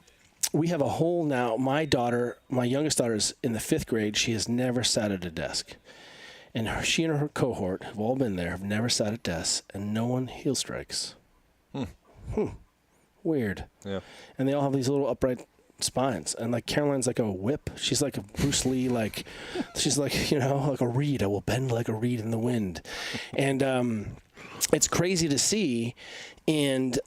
we have a whole now, my youngest daughter is in the 5th grade. She has never sat at a desk. And she and her cohort have all been there, have never sat at desks, and no one heel strikes. Weird. Yeah. And they all have these little upright spines. And like Caroline's like a whip. She's like a Bruce Lee, like she's like, you know, like a reed. I will bend like a reed in the wind. And it's crazy to see. And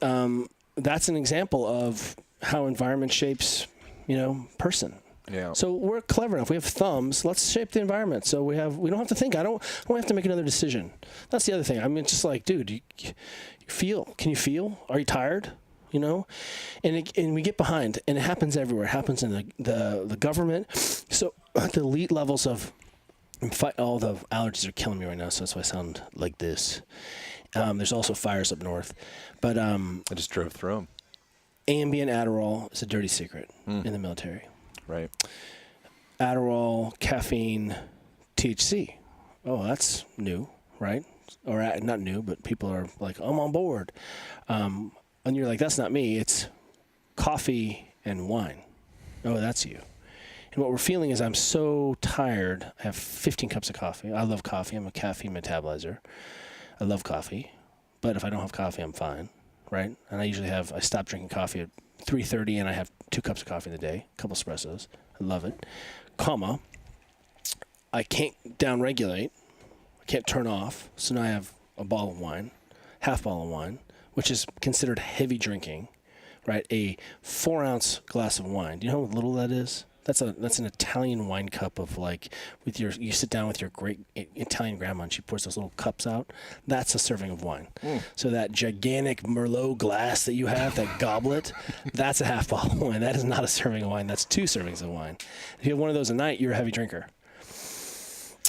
that's an example of how environment shapes, you know, person. Yeah. So we're clever enough. We have thumbs. Let's shape the environment. So we don't have to think. I don't have to make another decision. That's the other thing. I mean, it's just like, dude, you feel. Can you feel? Are you tired? You know, and we get behind, and it happens everywhere. It happens in the government. So at the elite levels of all the allergies are killing me right now. So that's why I sound like this. There's also fires up north, but I just drove through them. Ambien Adderall is a dirty secret in the military. Right. Adderall, caffeine, THC. Oh, that's new, right? Or not new, but people are like, I'm on board. And you're like, that's not me. It's coffee and wine. Oh, that's you. And what we're feeling is I'm so tired. I have 15 cups of coffee. I love coffee. I'm a caffeine metabolizer. I love coffee. But if I don't have coffee, I'm fine, right? And I stop drinking coffee at 3:30, and I have 2 cups of coffee in the day, a couple espressos. I love it. I can't downregulate. I can't turn off. So now I have a bottle of wine, half bottle of wine, which is considered heavy drinking, right? A 4-ounce glass of wine. Do you know how little that is? That's an Italian wine cup of like, you sit down with your great Italian grandma and she pours those little cups out. That's a serving of wine. So that gigantic Merlot glass that you have, that goblet, that's a half bottle of wine. That is not a serving of wine. That's 2 servings of wine. If you have one of those a night, you're a heavy drinker.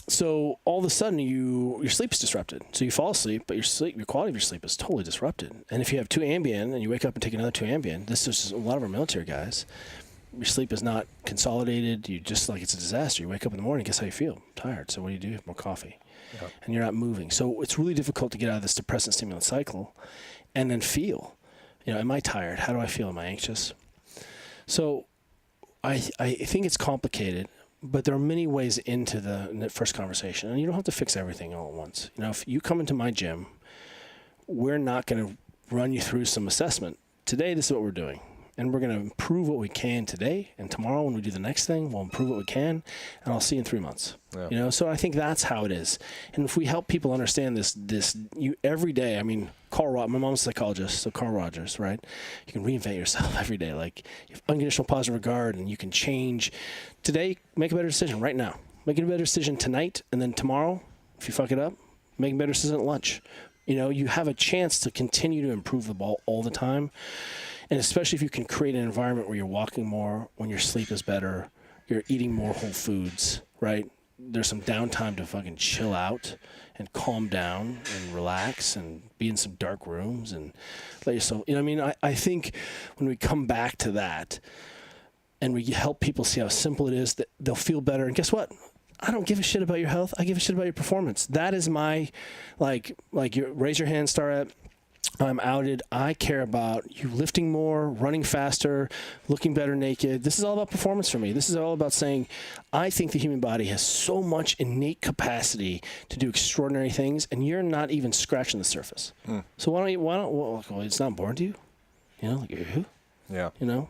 So all of a sudden your sleep is disrupted. So you fall asleep, but your quality of your sleep is totally disrupted. And if you have 2 Ambien and you wake up and take another 2 Ambien, this is a lot of our military guys. Your sleep is not consolidated. You just like, it's a disaster. You wake up in the morning, guess how you feel? Tired. So what do? You have more coffee. Yep. And you're not moving. So it's really difficult to get out of this depressant stimulant cycle and then feel, you know, am I tired? How do I feel? Am I anxious? So I think it's complicated, but there are many ways into the first conversation, and you don't have to fix everything all at once. You know, if you come into my gym, we're not going to run you through some assessment. Today, this is what we're doing. and we're going to improve what we can today, and tomorrow when we do the next thing, we'll improve what we can, and I'll see you in 3 months. Yeah. You know, so I think that's how it is. And if we help people understand this you every day, I mean, my mom's a psychologist, so Carl Rogers, right? You can reinvent yourself every day. Like, you have unconditional positive regard, and you can change. Today, make a better decision right now. Make a better decision tonight, and then tomorrow, if you fuck it up, make a better decision at lunch. You know, you have a chance to continue to improve the ball all the time. And especially if you can create an environment where you're walking more, when your sleep is better, you're eating more whole foods, right? There's some downtime to fucking chill out and calm down and relax and be in some dark rooms and let yourself, you know what I mean? I think when we come back to that and we help people see how simple it is, that they'll feel better. And guess what? I don't give a shit about your health. I give a shit about your performance. That is my, raise your hand, Starrett. I'm outed. I care about you lifting more, running faster, looking better naked. This is all about performance for me. This is all about saying, I think the human body has so much innate capacity to do extraordinary things, and you're not even scratching the surface. So well, it's not important to you? You know, like, who? Yeah. You know?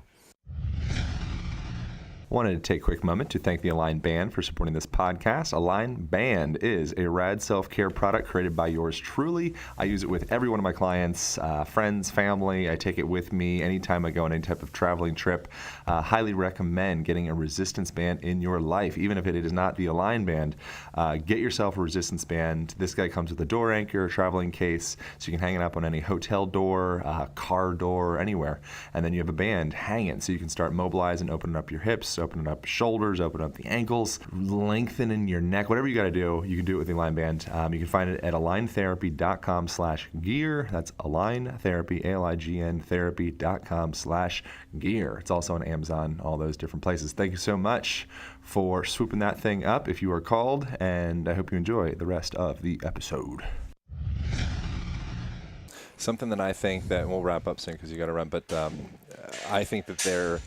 Wanted to take a quick moment to thank the Align Band for supporting this podcast. Align Band is a rad self-care product created by yours truly. I use it with every one of my clients, friends, family. I take it with me anytime I go on any type of traveling trip. Highly recommend getting a resistance band in your life, even if it is not the Align Band. Get yourself a resistance band. This guy comes with a door anchor, a traveling case, so you can hang it up on any hotel door, car door, anywhere. And then you have a band hanging, so you can start mobilizing, opening up your hips, opening up shoulders, opening up the ankles, lengthening your neck, whatever you got to do, you can do it with the Align Band. You can find it at aligntherapy.com/gear. That's aligntherapy, ALIGN therapy.com/gear. It's also on Amazon, all those different places. Thank you so much for swooping that thing up if you are called, and I hope you enjoy the rest of the episode. Something that I think that, we'll wrap up soon because you got to run, but I think that there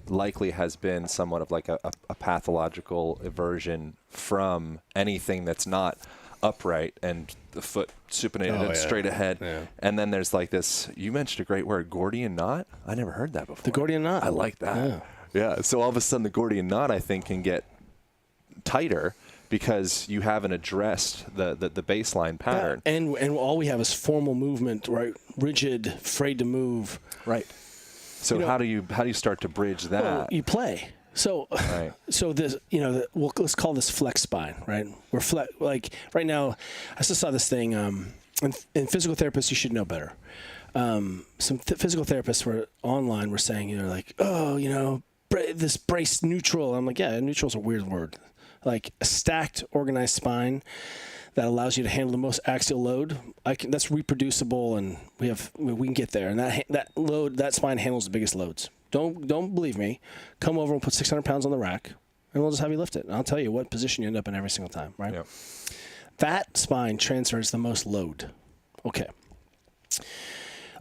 likely has been somewhat of like a pathological aversion from anything that's not upright and the foot supinated and straight ahead. Yeah. And then there's like this, you mentioned a great word, Gordian knot. I never heard that before. The Gordian knot. I like that. Yeah. So all of a sudden the Gordian knot, I think, can get tighter because you haven't addressed the baseline pattern. Yeah. And all we have is formal movement, right? Rigid, afraid to move. Right. So how do you start to bridge that? Well, you play. So, right. So this, let's call this flex spine, right? We're like right now. I just saw this thing. And physical therapists, you should know better. Some physical therapists were online were saying, like, this brace neutral. I'm like, yeah, neutral's a weird word. Like a stacked, organized spine that allows you to handle the most axial load. That's reproducible, and we can get there. And that spine handles the biggest loads. Don't believe me. Come over and put 600 pounds on the rack, and we'll just have you lift it. And I'll tell you what position you end up in every single time, right? Yep. That spine transfers the most load. Okay.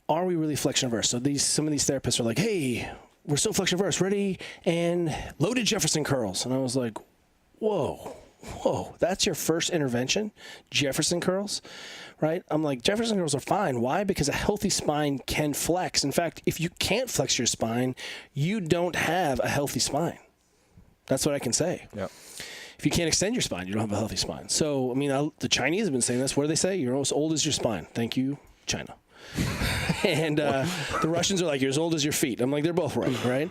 Are we really flexion averse? So some of these therapists are like, hey, we're so flexion averse, ready, and loaded Jefferson curls. And I was like, whoa, that's your first intervention? Jefferson curls, right? I'm like, Jefferson curls are fine. Why? Because a healthy spine can flex. In fact, if you can't flex your spine, you don't have a healthy spine. That's what I can say. Yep. If you can't extend your spine, you don't have a healthy spine. So, I mean, the Chinese have been saying this. What do they say? You're as old as your spine. Thank you, China. And the Russians are like, you're as old as your feet. I'm like, they're both right?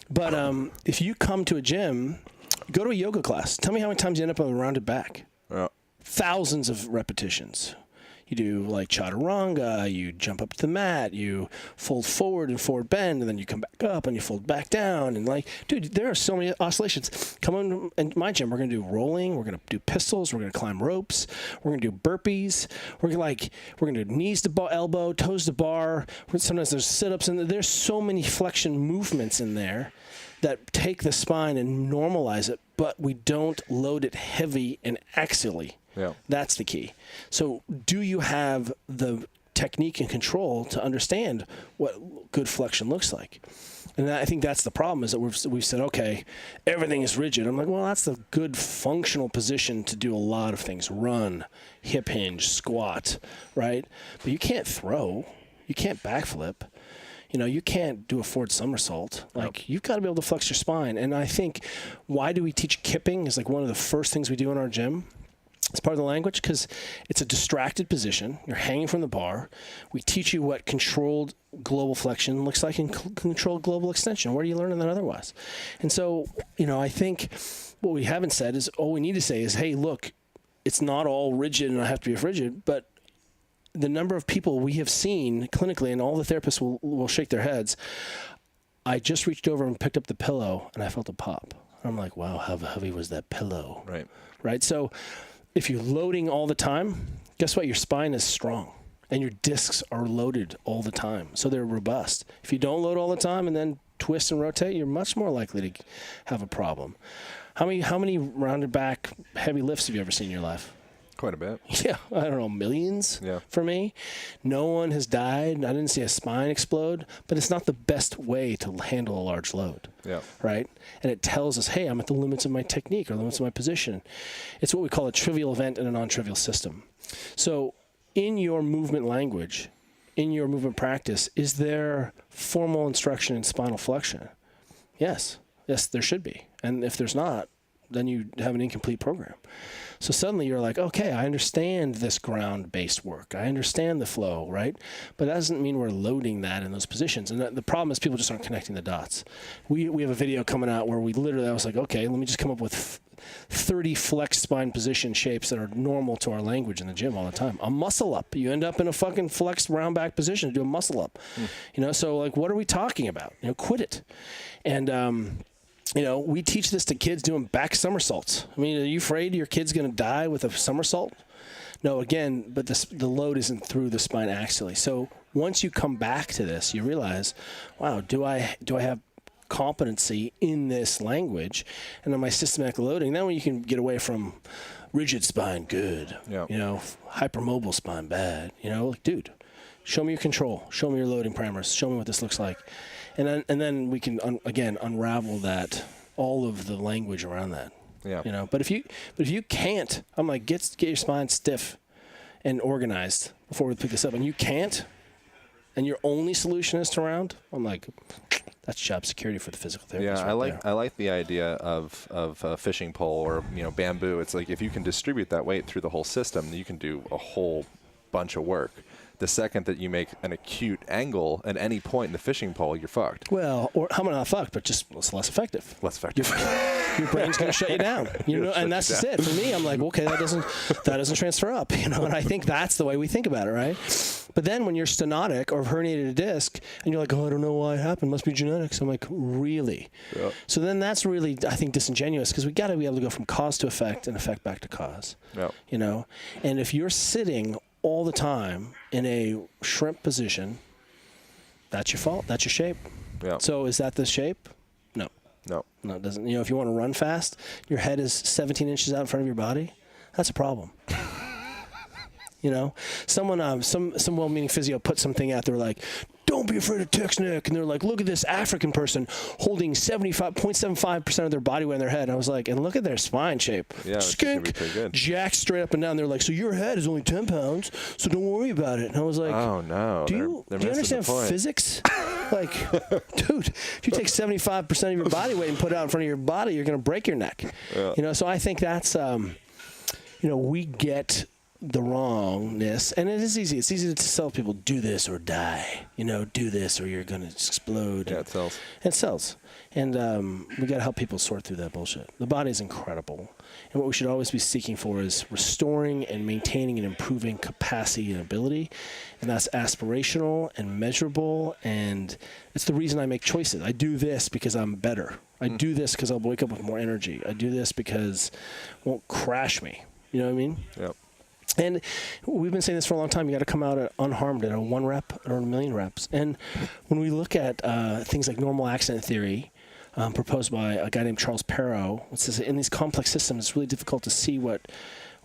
But if you come to a gym, go to a yoga class. Tell me how many times you end up on a rounded back. Yeah. Thousands of repetitions. You do like chaturanga, you jump up to the mat, you fold forward and forward bend, and then you come back up and you fold back down. And like, dude, there are so many oscillations. Come on in my gym, we're going to do rolling, we're going to do pistols, we're going to climb ropes, we're going to do burpees, we're going to do knees to elbow, toes to bar. Sometimes there's sit-ups, and there's so many flexion movements in there that take the spine and normalize it, but we don't load it heavy and axially. Yeah. That's the key. So do you have the technique and control to understand what good flexion looks like? And I think that's the problem, is that we've said, okay, everything is rigid. I'm like, well, that's the good functional position to do a lot of things. Run, hip hinge, squat, right? But you can't throw. You can't backflip. You can't do a forward somersault. Like, you've got to be able to flex your spine. And I think, why do we teach kipping is like one of the first things we do in our gym. It's part of the language because it's a distracted position. You're hanging from the bar. We teach you what controlled global flexion looks like and controlled global extension. Where do you learn that otherwise? And so, I think what we haven't said is, all we need to say is, hey, look, it's not all rigid and I have to be rigid, but the number of people we have seen clinically, and all the therapists will shake their heads, I just reached over and picked up the pillow and I felt a pop. I'm like, wow, how heavy was that pillow? Right. So if you're loading all the time, guess what? Your spine is strong and your discs are loaded all the time. So they're robust. If you don't load all the time and then twist and rotate, you're much more likely to have a problem. How many rounded back heavy lifts have you ever seen in your life? Quite a bit. Yeah, I don't know, millions for me. No one has died. I didn't see a spine explode, but it's not the best way to handle a large load. Yeah. Right? And it tells us, hey, I'm at the limits of my technique or limits of my position. It's what we call a trivial event in a non-trivial system. So in your movement language, in your movement practice, is there formal instruction in spinal flexion? Yes. Yes, there should be. And if there's not, then you have an incomplete program. So suddenly you're like, okay, I understand this ground-based work. I understand the flow, right? But that doesn't mean we're loading that in those positions. And the problem is people just aren't connecting the dots. We have a video coming out where I was like, okay, let me just come up with 30 flex spine position shapes that are normal to our language in the gym all the time. A muscle up. You end up in a fucking flexed round back position to do a muscle up. So like, what are we talking about? Quit it. And, we teach this to kids doing back somersaults. I mean, are you afraid your kid's going to die with a somersault? No, again, but the load isn't through the spine axially. So once you come back to this, you realize, wow, do I have competency in this language? And then my systematic loading, then when you can get away from rigid spine, good. Hypermobile spine, bad. Like, dude, show me your control. Show me your loading parameters. Show me what this looks like. And then we can unravel that, all of the language around that. Yeah. But if you can't, I'm like, get your spine stiff and organized before we pick this up. And you can't, and your only solution is to round, I'm like, that's job security for the physical therapist. Yeah, I like the idea of a fishing pole or bamboo. It's like if you can distribute that weight through the whole system, you can do a whole bunch of work. The second that you make an acute angle at any point in the fishing pole, you're fucked. Or how about not fucked, but just it's less effective. Your brain's going to shut you down. And that's just it. For me, I'm like, okay, that doesn't transfer up. And I think that's the way we think about it, right? But then when you're stenotic or herniated a disc, and you're like, oh, I don't know why it happened. Must be genetics. I'm like, really? Yeah. So then that's really, I think, disingenuous because we got to be able to go from cause to effect and effect back to cause. Yeah. And if you're sitting all the time in a shrimp position, that's your fault. That's your shape. Yeah. So is that the shape? No, it doesn't. If you want to run fast, your head is 17 inches out in front of your body. That's a problem. Someone, some well-meaning physio put something out there like, don't be afraid of technique. And they're like, look at this African person holding 0.75% of their body weight in their head. And I was like, and look at their spine shape. Yeah, skink, jacked straight up and down. They're like, so your head is only 10 pounds, so don't worry about it. And I was like, oh, no. Do you understand physics? Like, dude, if you take 75% of your body weight and put it out in front of your body, you're going to break your neck. Yeah. So I think that's, we get the wrongness, and it is easy. It's easy to tell people, do this or die. Do this or you're going to explode. Yeah, it sells. It sells. And we got to help people sort through that bullshit. The body is incredible. And what we should always be seeking for is restoring and maintaining and improving capacity and ability. And that's aspirational and measurable. And it's the reason I make choices. I do this because I'm better. I do this because I'll wake up with more energy. I do this because it won't crash me. You know what I mean? Yep. And we've been saying this for a long time. You got to come out unharmed at a 1 rep or a million reps. And when we look at things like normal accident theory, proposed by a guy named Charles Perrow, it says in these complex systems, it's really difficult to see what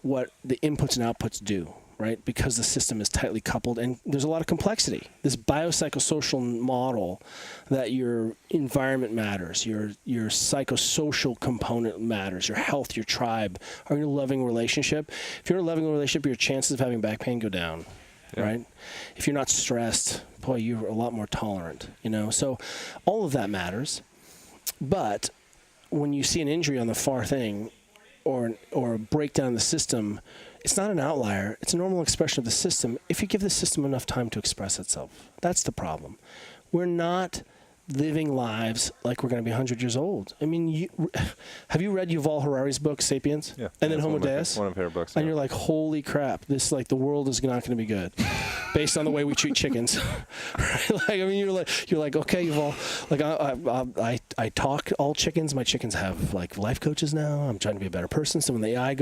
the inputs and outputs do, right? Because the system is tightly coupled and there's a lot of complexity. This biopsychosocial model that your environment matters, your psychosocial component matters, your health, your tribe, or your loving relationship. If you're in a loving relationship, your chances of having back pain go down. right? If you're not stressed, boy, you're a lot more tolerant, So all of that matters. But when you see an injury on the far thing or a breakdown in the system, it's not an outlier. It's a normal expression of the system if you give the system enough time to express itself. That's the problem. We're not living lives like we're going to be 100 years old. I mean, have you read Yuval Harari's book, Sapiens? Yeah. And then Homo Deus? One of my favorite books. And you're like, holy crap, the world is not going to be good based on the way we treat chickens. Right? Like, I mean, you're like, okay, Yuval, like I talk all chickens. My chickens have like life coaches now. I'm trying to be a better person. So when the AI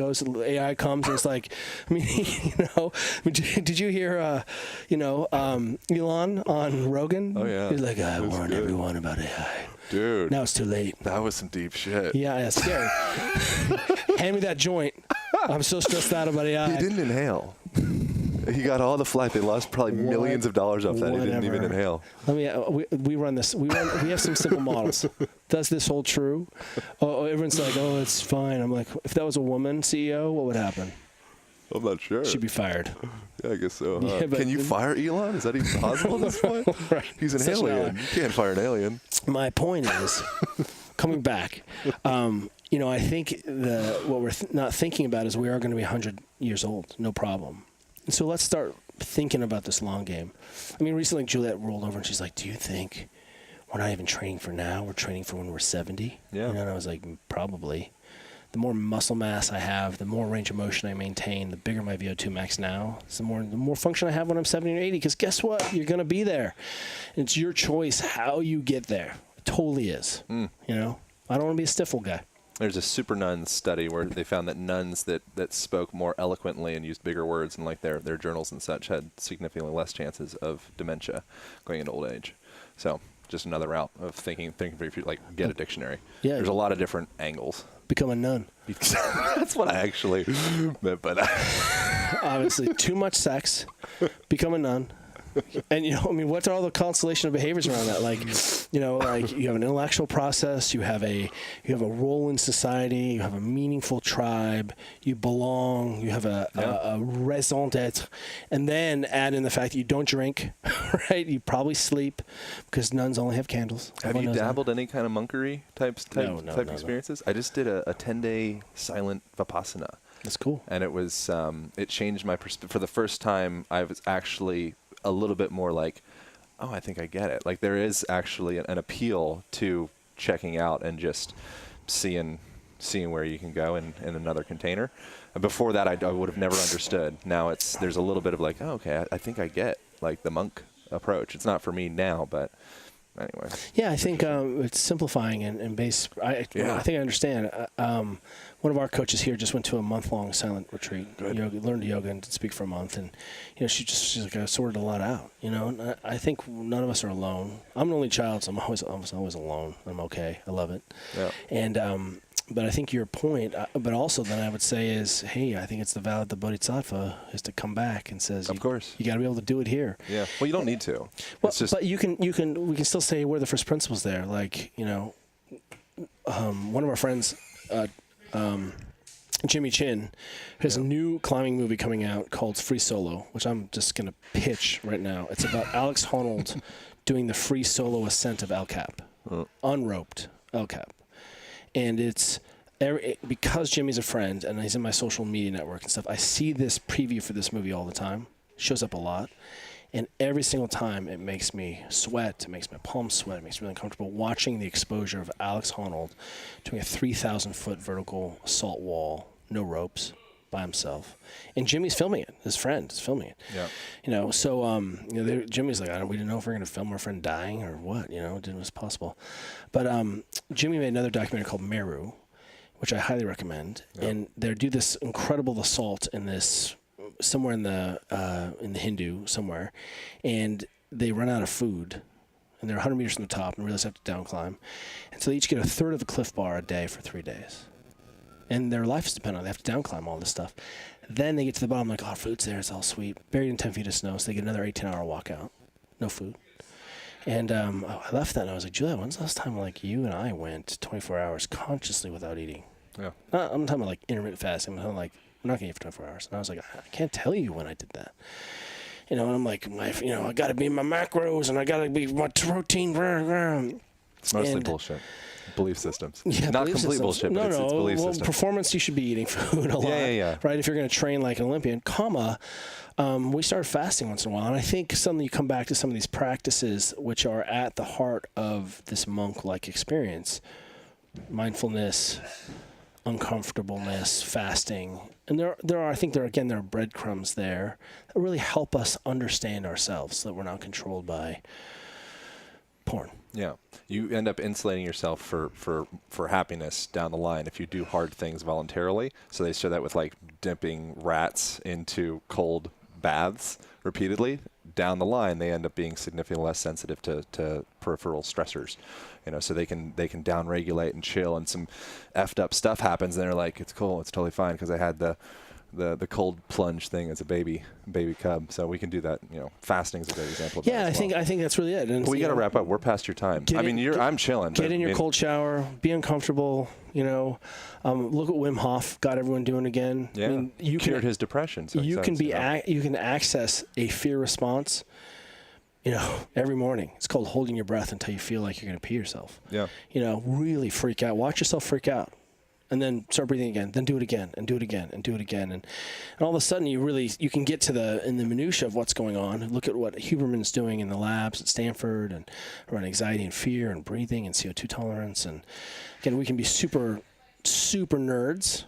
comes, and it's like, I mean, did you hear, Elon on Rogan? Oh, yeah. He's like, I warned everyone about AI. Dude. Now it's too late. That was some deep shit. Yeah, it's scary. Hand me that joint. I'm so stressed out about AI. He didn't inhale. He got all the flight. They lost probably millions of dollars off that. He didn't even inhale. Let me. We run this. We have some simple models. Does this hold true? Oh, everyone's like, oh, it's fine. I'm like, if that was a woman CEO, what would happen? I'm not sure. She'd be fired. Yeah, I guess so. Yeah, but can you fire Elon? Is that even possible at this point? Right. He's an Such an alien. You can't fire an alien. My point is, coming back, I think what we're not thinking about is we are going to be 100 years old, no problem. And so let's start thinking about this long game. I mean, recently Juliet rolled over and she's like, do you think we're not even training for now? We're training for when we're 70? Yeah. And I was like, probably. The more muscle mass I have, the more range of motion I maintain, the bigger my VO2 max now, the more function I have when I'm 70 or 80. Because guess what? You're going to be there. And it's your choice how you get there. It totally is. I don't want to be a stifle guy. There's a super nuns study where they found that nuns that spoke more eloquently and used bigger words and like their journals and such had significantly less chances of dementia going into old age. So just another route of thinking if you like get a dictionary. Yeah. There's a lot of different angles. Become a nun. That's what I actually meant by that. Obviously, too much sex. Become a nun. And what's all the constellation of behaviors around that? Like you have an intellectual process, you have a role in society, you have a meaningful tribe, you belong, you have a raison d'être, and then add in the fact that you don't drink, right? You probably sleep because nuns only have candles. Have you dabbled any kind of monkery type experiences? I just did a 10-day silent vipassana. That's cool. And it was it changed my perspective. For the first time, I was actually a little bit more like, oh, I think I get it. Like there is actually an appeal to checking out and just seeing where you can go in another container. Before that, I would have never understood. Now there's a little bit of like, oh, okay, I think I get like the monk approach. It's not for me now, but anyway. Yeah, I think it's simplifying and base. I think I understand. One of our coaches here just went to a month-long silent retreat. Learned yoga and did speak for a month, and she's like I sorted a lot out. And I think none of us are alone. I'm an only child, so I'm always alone. I'm okay. I love it. Yeah. And but I think your point, but also then I would say is, hey, I think it's the vow of the Bodhisattva is to come back and says, of course, you got to be able to do it here. Yeah. Well, you don't need to. Well, but we can still say we're the first principles there. Like, one of our friends, Jimmy Chin, has a new climbing movie coming out called Free Solo, which I'm just going to pitch right now. It's about Alex Honnold doing the free solo ascent of El Cap, unroped El Cap. And it's because Jimmy's a friend and he's in my social media network and stuff, I see this preview for this movie all the time. Shows up a lot. And every single time it makes me sweat, it makes my palms sweat, it makes me really uncomfortable watching the exposure of Alex Honnold doing a 3,000-foot vertical assault wall, no ropes, by himself. And Jimmy's filming it. His friend is filming it. Yeah. Jimmy's like, we didn't know if we were going to film our friend dying or what. It was possible. But Jimmy made another documentary called Meru, which I highly recommend. Yep. And they do this incredible assault in this somewhere in the Hindu somewhere, and they run out of food. And they're 100 meters from the top and realize they have to down climb. And so they each get a third of a Cliff Bar a day for 3 days. And their life is dependent on it. They have to down climb all this stuff. Then they get to the bottom, like, food's there, it's all sweet. Buried in 10 feet of snow, so they get another 18-hour walkout. No food. And I left that, and I was like, Julia, when's the last time, you and I went 24 hours consciously without eating? Yeah. I'm talking about, intermittent fasting. I'm talking I'm not going to eat for 24 hours. And I was like, I can't tell you when I did that. and I'm like, I got to be in my macros and I got to be my protein. Mostly bullshit. Belief systems. Yeah, not belief complete systems. bullshit, but it's belief systems. Performance, you should be eating food a lot, right? If you're going to train like an Olympian, we started fasting once in a while. And I think suddenly you come back to some of these practices which are at the heart of this monk-like experience. Mindfulness, uncomfortableness, fasting. And there are breadcrumbs there that really help us understand ourselves so that we're not controlled by porn. Yeah. You end up insulating yourself for happiness down the line if you do hard things voluntarily. So they show that with like dipping rats into cold baths repeatedly. Down the line, they end up being significantly less sensitive to peripheral stressors. So they can down-regulate and chill, and some effed up stuff happens, and they're like, it's cool, it's totally fine because I had the cold plunge thing as a baby cub. So we can do that. Fasting is a great example of that. Yeah, I think that's really it. And we got to wrap up. We're past your time. I'm chilling. Get in your cold shower. Be uncomfortable. Look at Wim Hof. Got everyone doing again. Yeah, you cured his depression. So you can access a fear response. Every morning. It's called holding your breath until you feel like you're going to pee yourself. Yeah. Really freak out. Watch yourself freak out. And then start breathing again. Then do it again, and do it again, and do it again. And all of a sudden, you can get to the minutia of what's going on. Look at what Huberman's doing in the labs at Stanford, and around anxiety and fear, and breathing, and CO2 tolerance. And again, we can be super, super nerds.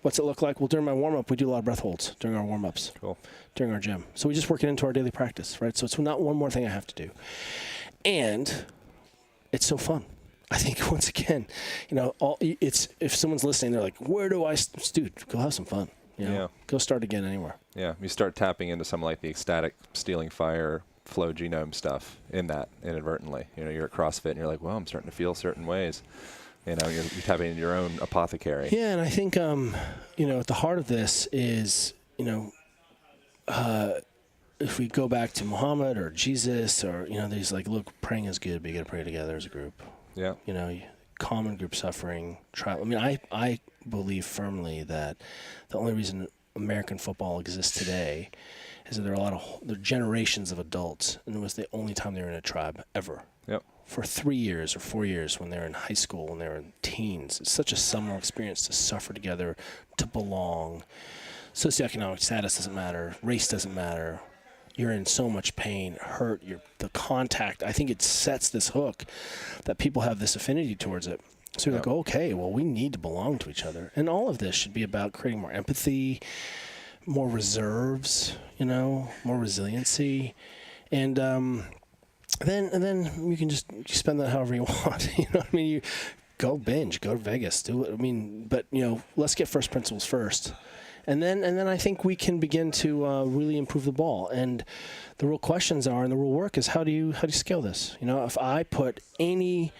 What's it look like? Well, during my warm-up, we do a lot of breath holds during our warm-ups. Cool. During our gym. So we just work it into our daily practice, right? So it's not one more thing I have to do. And it's so fun. I think once again, if someone's listening, they're like, "Where do I?" Dude, go have some fun. Go start again anywhere. Yeah, you start tapping into some like the ecstatic stealing fire flow genome stuff in that inadvertently. You're at CrossFit and you're like, "Well, I'm starting to feel certain ways." You're tapping into your own apothecary. Yeah, and I think at the heart of this is if we go back to Muhammad or Jesus or there's like, look, praying is good, but you got to pray together as a group. Yeah. Common group suffering. I believe firmly that the only reason American football exists today is that there are there are generations of adults, and it was the only time they were in a tribe ever. Yep. For 3 years or 4 years when they were in high school, when they were in teens. It's such a seminal experience to suffer together, to belong. Socioeconomic status doesn't matter. Race doesn't matter. You're in so much pain, hurt, the contact. I think it sets this hook that people have this affinity towards it. So you're like, okay, well, we need to belong to each other. And all of this should be about creating more empathy, more reserves, more resiliency. And then you can just spend that however you want. You go binge, go to Vegas, do it. But let's get first principles first. And then I think we can begin to really improve the ball. And the real questions are, and the real work is, how do you scale this? If I put any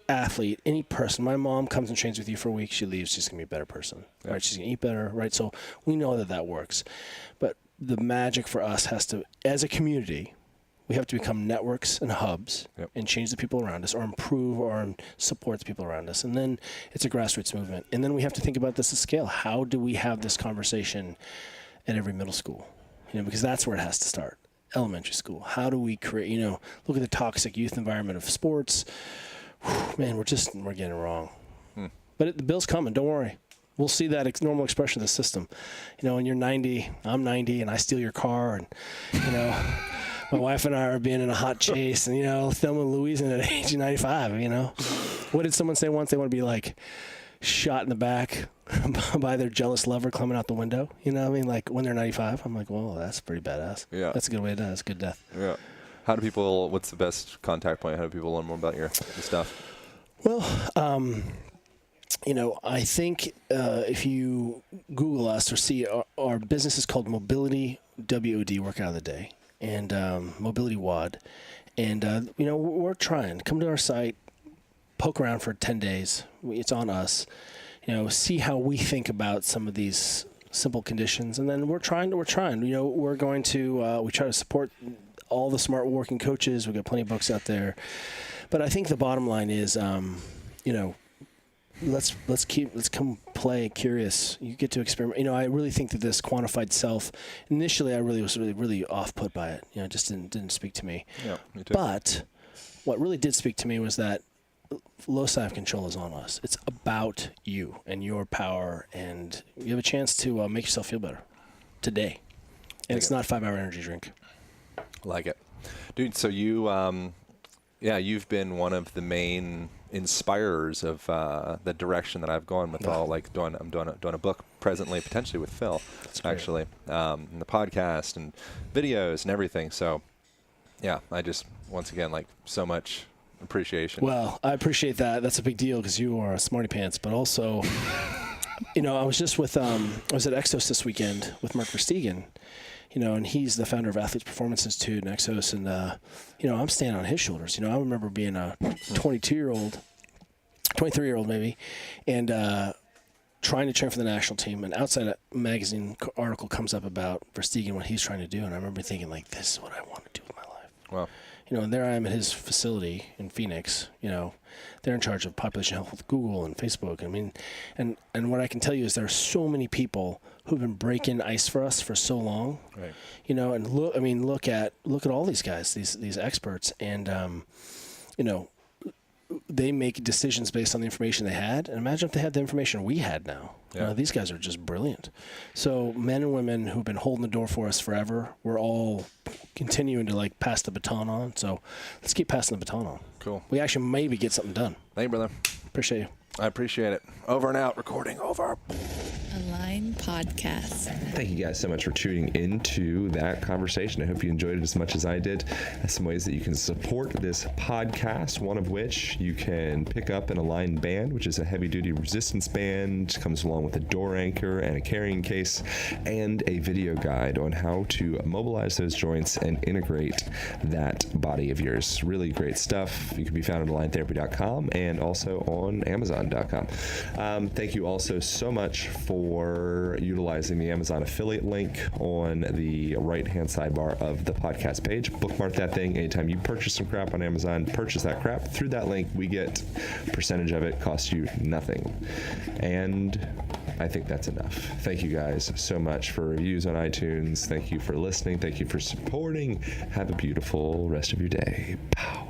athlete, any person, my mom comes and trains with you for a week, she leaves, she's gonna be a better person, right? She's gonna eat better, right? So we know that works. But the magic for us has to, as a community, we have to become networks and hubs and change the people around us, or improve or support the people around us. And then it's a grassroots movement. And then we have to think about this at scale. How do we have this conversation at every middle school? Because that's where it has to start. Elementary school. How do we create, look at the toxic youth environment of sports. Whew, man, we're getting it wrong. But the bill's coming. Don't worry. We'll see that normal expression of the system. When you're 90, I'm 90, and I steal your car, and, my wife and I are being in a hot chase, and Thelma and Louise at age 95. What did someone say once? They want to be like shot in the back by their jealous lover climbing out the window. Like when they're 95. I'm like, well, that's pretty badass. Yeah, that's a good way to die. That's a good death. Yeah. What's the best contact point? How do people learn more about your stuff? Well, I think if you Google us or see our business is called Mobility WOD, Workout of the Day. And Mobility WOD. And, we're trying. Come to our site, poke around for 10 days. It's on us. See how we think about some of these simple conditions. And then we're trying. We're going to, we try to support all the smart working coaches. We've got plenty of books out there. But I think the bottom line is, let's come play curious. You get to experiment. I really think that this quantified self, initially I was really off put by it. It just didn't speak to me. Yeah, me too. But what really did speak to me was that loci of control is on us. It's about you and your power, and you have a chance to make yourself feel better today. And it's not 5-hour energy drink. Like it. Dude, so you've been one of the main inspirers of the direction that I've gone with I'm doing a book presently, potentially with Phil, actually, and the podcast and videos and everything. So, yeah, I just, once again, so much appreciation. Well, I appreciate that. That's a big deal because you are a smarty pants, but also, I was just with, I was at Exos this weekend with Mark Verstegen, and he's the founder of Athletes Performance Institute and Exos, and, I'm standing on his shoulders. I remember being a 23-year-old maybe, and trying to train for the national team, and outside a magazine article comes up about Verstegen, what he's trying to do, and I remember thinking, this is what I want to do with my life. Wow. And there I am at his facility in Phoenix. They're in charge of population health with Google and Facebook. I mean, and what I can tell you is there are so many people who've been breaking ice for us for so long. Right. And look at all these guys, these experts, and they make decisions based on the information they had. And imagine if they had the information we had now. Yeah. These guys are just brilliant. So men and women who've been holding the door for us forever, we're all continuing to pass the baton on. So let's keep passing the baton on. Cool. We actually maybe get something done. Thank you, brother. Appreciate you. I appreciate it. Over and out. Recording over. Align Podcast. Thank you guys so much for tuning into that conversation. I hope you enjoyed it as much as I did. Some ways that you can support this podcast, one of which you can pick up an Align band, which is a heavy-duty resistance band. It comes along with a door anchor and a carrying case and a video guide on how to mobilize those joints and integrate that body of yours. Really great stuff. You can be found at aligntherapy.com and also on amazon.com. Thank you also so much for utilizing the Amazon affiliate link on the right-hand sidebar of the podcast page. Bookmark that thing. Anytime you purchase some crap on Amazon, purchase that crap through that link. We get a percentage of it, costs you nothing. And I think that's enough. Thank you guys so much for reviews on iTunes. Thank you for listening. Thank you for supporting. Have a beautiful rest of your day. Pow.